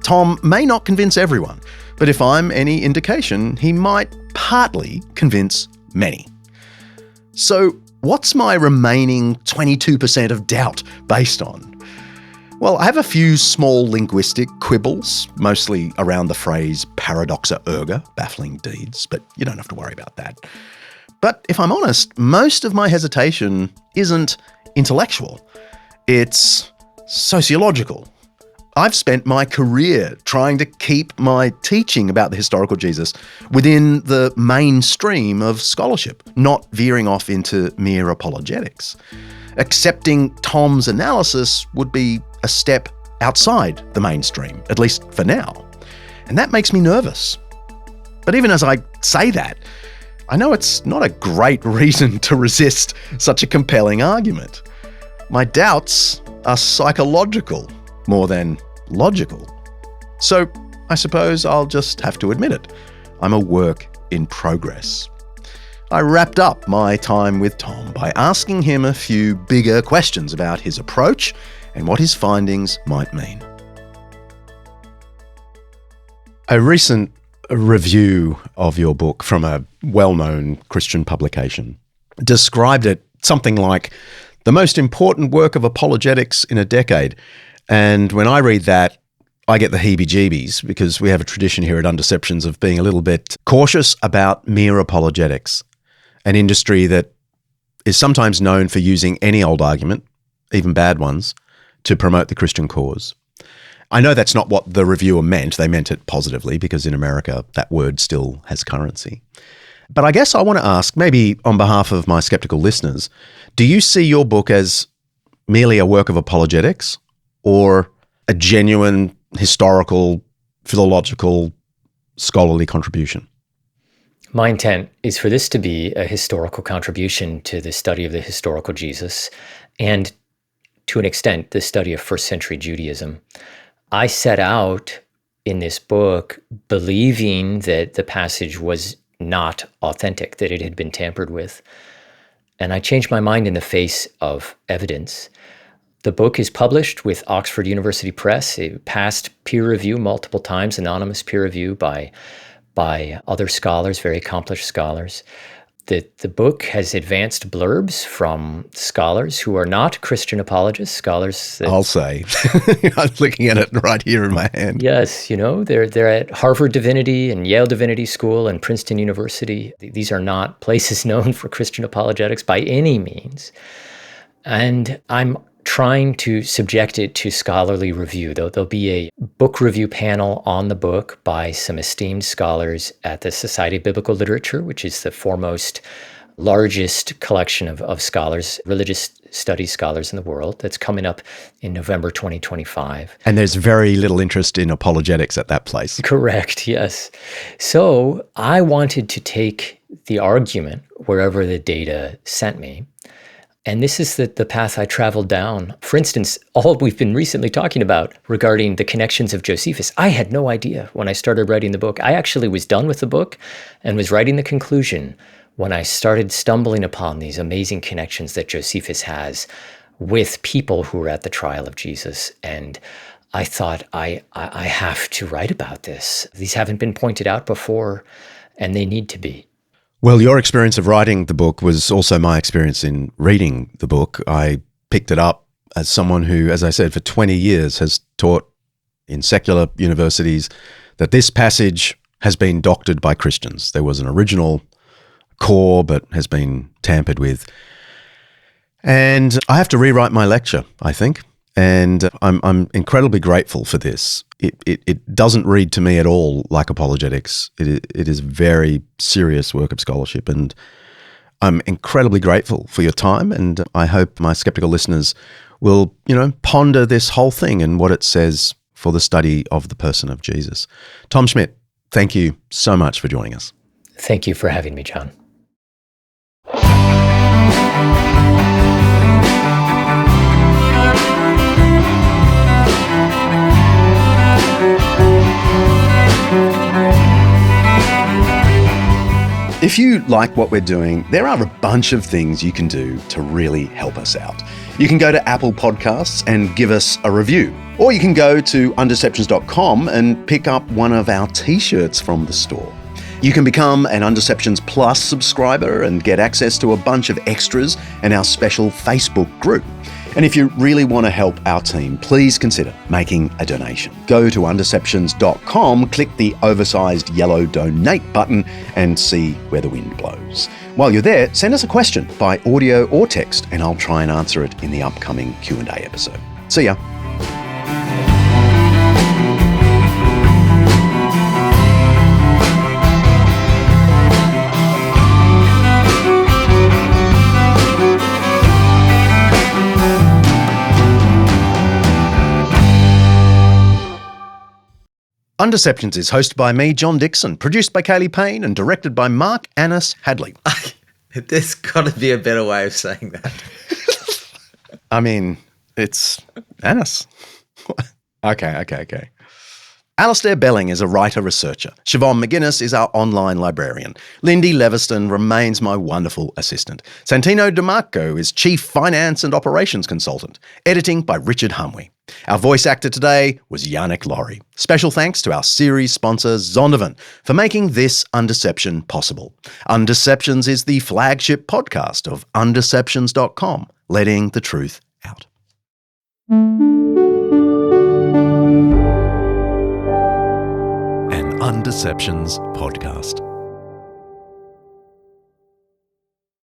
Tom may not convince everyone, but if I'm any indication, he might partly convince many. So what's my remaining 22% of doubt based on? Well, I have a few small linguistic quibbles, mostly around the phrase paradoxa erga, baffling deeds, but you don't have to worry about that. But if I'm honest, most of my hesitation isn't intellectual. It's sociological. I've spent my career trying to keep my teaching about the historical Jesus within the mainstream of scholarship, not veering off into mere apologetics. Accepting Tom's analysis would be a step outside the mainstream, at least for now. And that makes me nervous. But even as I say that, I know it's not a great reason to resist such a compelling argument. My doubts are psychological more than logical. So I suppose I'll just have to admit it. I'm a work in progress. I wrapped up my time with Tom by asking him a few bigger questions about his approach and what his findings might mean. A recent review of your book from a well-known Christian publication described it something like the most important work of apologetics in a decade. And when I read that, I get the heebie-jeebies because we have a tradition here at Undeceptions of being a little bit cautious about mere apologetics, an industry that is sometimes known for using any old argument, even bad ones, to promote the Christian cause. I know that's not what the reviewer meant. They meant it positively because in America, that word still has currency. But I guess I want to ask, maybe on behalf of my skeptical listeners, do you see your book as merely a work of apologetics or a genuine historical, philological, scholarly contribution? My intent is for this to be a historical contribution to the study of the historical Jesus and, to an extent, the study of first century Judaism. I set out in this book believing that the passage was not authentic, that it had been tampered with. And I changed my mind in the face of evidence. The book is published with Oxford University Press. It passed peer review multiple times, anonymous peer review by other scholars, very accomplished scholars. The book has advanced blurbs from scholars who are not Christian apologists, scholars that, I'll say. I'm looking at it right here in my hand. Yes, they're at Harvard Divinity and Yale Divinity School and Princeton University. These are not places known for Christian apologetics by any means. And I'm trying to subject it to scholarly review. There'll be a book review panel on the book by some esteemed scholars at the Society of Biblical Literature, which is the foremost largest collection of scholars, religious studies scholars in the world, that's coming up in November 2025. And there's very little interest in apologetics at that place. Correct, yes. So I wanted to take the argument wherever the data sent me. And this is the path I traveled down. For instance, all we've been recently talking about regarding the connections of Josephus, I had no idea when I started writing the book. I actually was done with the book and was writing the conclusion when I started stumbling upon these amazing connections that Josephus has with people who were at the trial of Jesus. And I thought, I have to write about this. These haven't been pointed out before, and they need to be. Well, your experience of writing the book was also my experience in reading the book. I picked it up as someone who, as I said, for 20 years has taught in secular universities that this passage has been doctored by Christians. There was an original core, but has been tampered with. And I have to rewrite my lecture, I think. And I'm incredibly grateful for this. It doesn't read to me at all like apologetics. It is very serious work of scholarship, and I'm incredibly grateful for your time. And I hope my skeptical listeners will, ponder this whole thing and what it says for the study of the person of Jesus. Tom Schmidt, thank you so much for joining us. Thank you for having me, John. If you like what we're doing, there are a bunch of things you can do to really help us out. You can go to Apple Podcasts and give us a review, or you can go to undeceptions.com and pick up one of our t-shirts from the store. You can become an Undeceptions Plus subscriber and get access to a bunch of extras and our special Facebook group. And if you really want to help our team, please consider making a donation. Go to undeceptions.com, click the oversized yellow donate button and see where the wind blows. While you're there, send us a question by audio or text and I'll try and answer it in the upcoming Q&A episode. See ya. Undeceptions is hosted by me, John Dixon, produced by Kaylee Payne and directed by Mark Annis Hadley. There's got to be a better way of saying that. I mean, it's Annis. Okay. Alistair Belling is a writer-researcher. Siobhan McGuinness is our online librarian. Lindy Leviston remains my wonderful assistant. Santino DeMarco is Chief Finance and Operations Consultant. Editing by Richard Humwee. Our voice actor today was Yannick Laurie. Special thanks to our series sponsor, Zondervan, for making this Undeception possible. Undeceptions is the flagship podcast of undeceptions.com, letting the truth out. An Undeceptions podcast.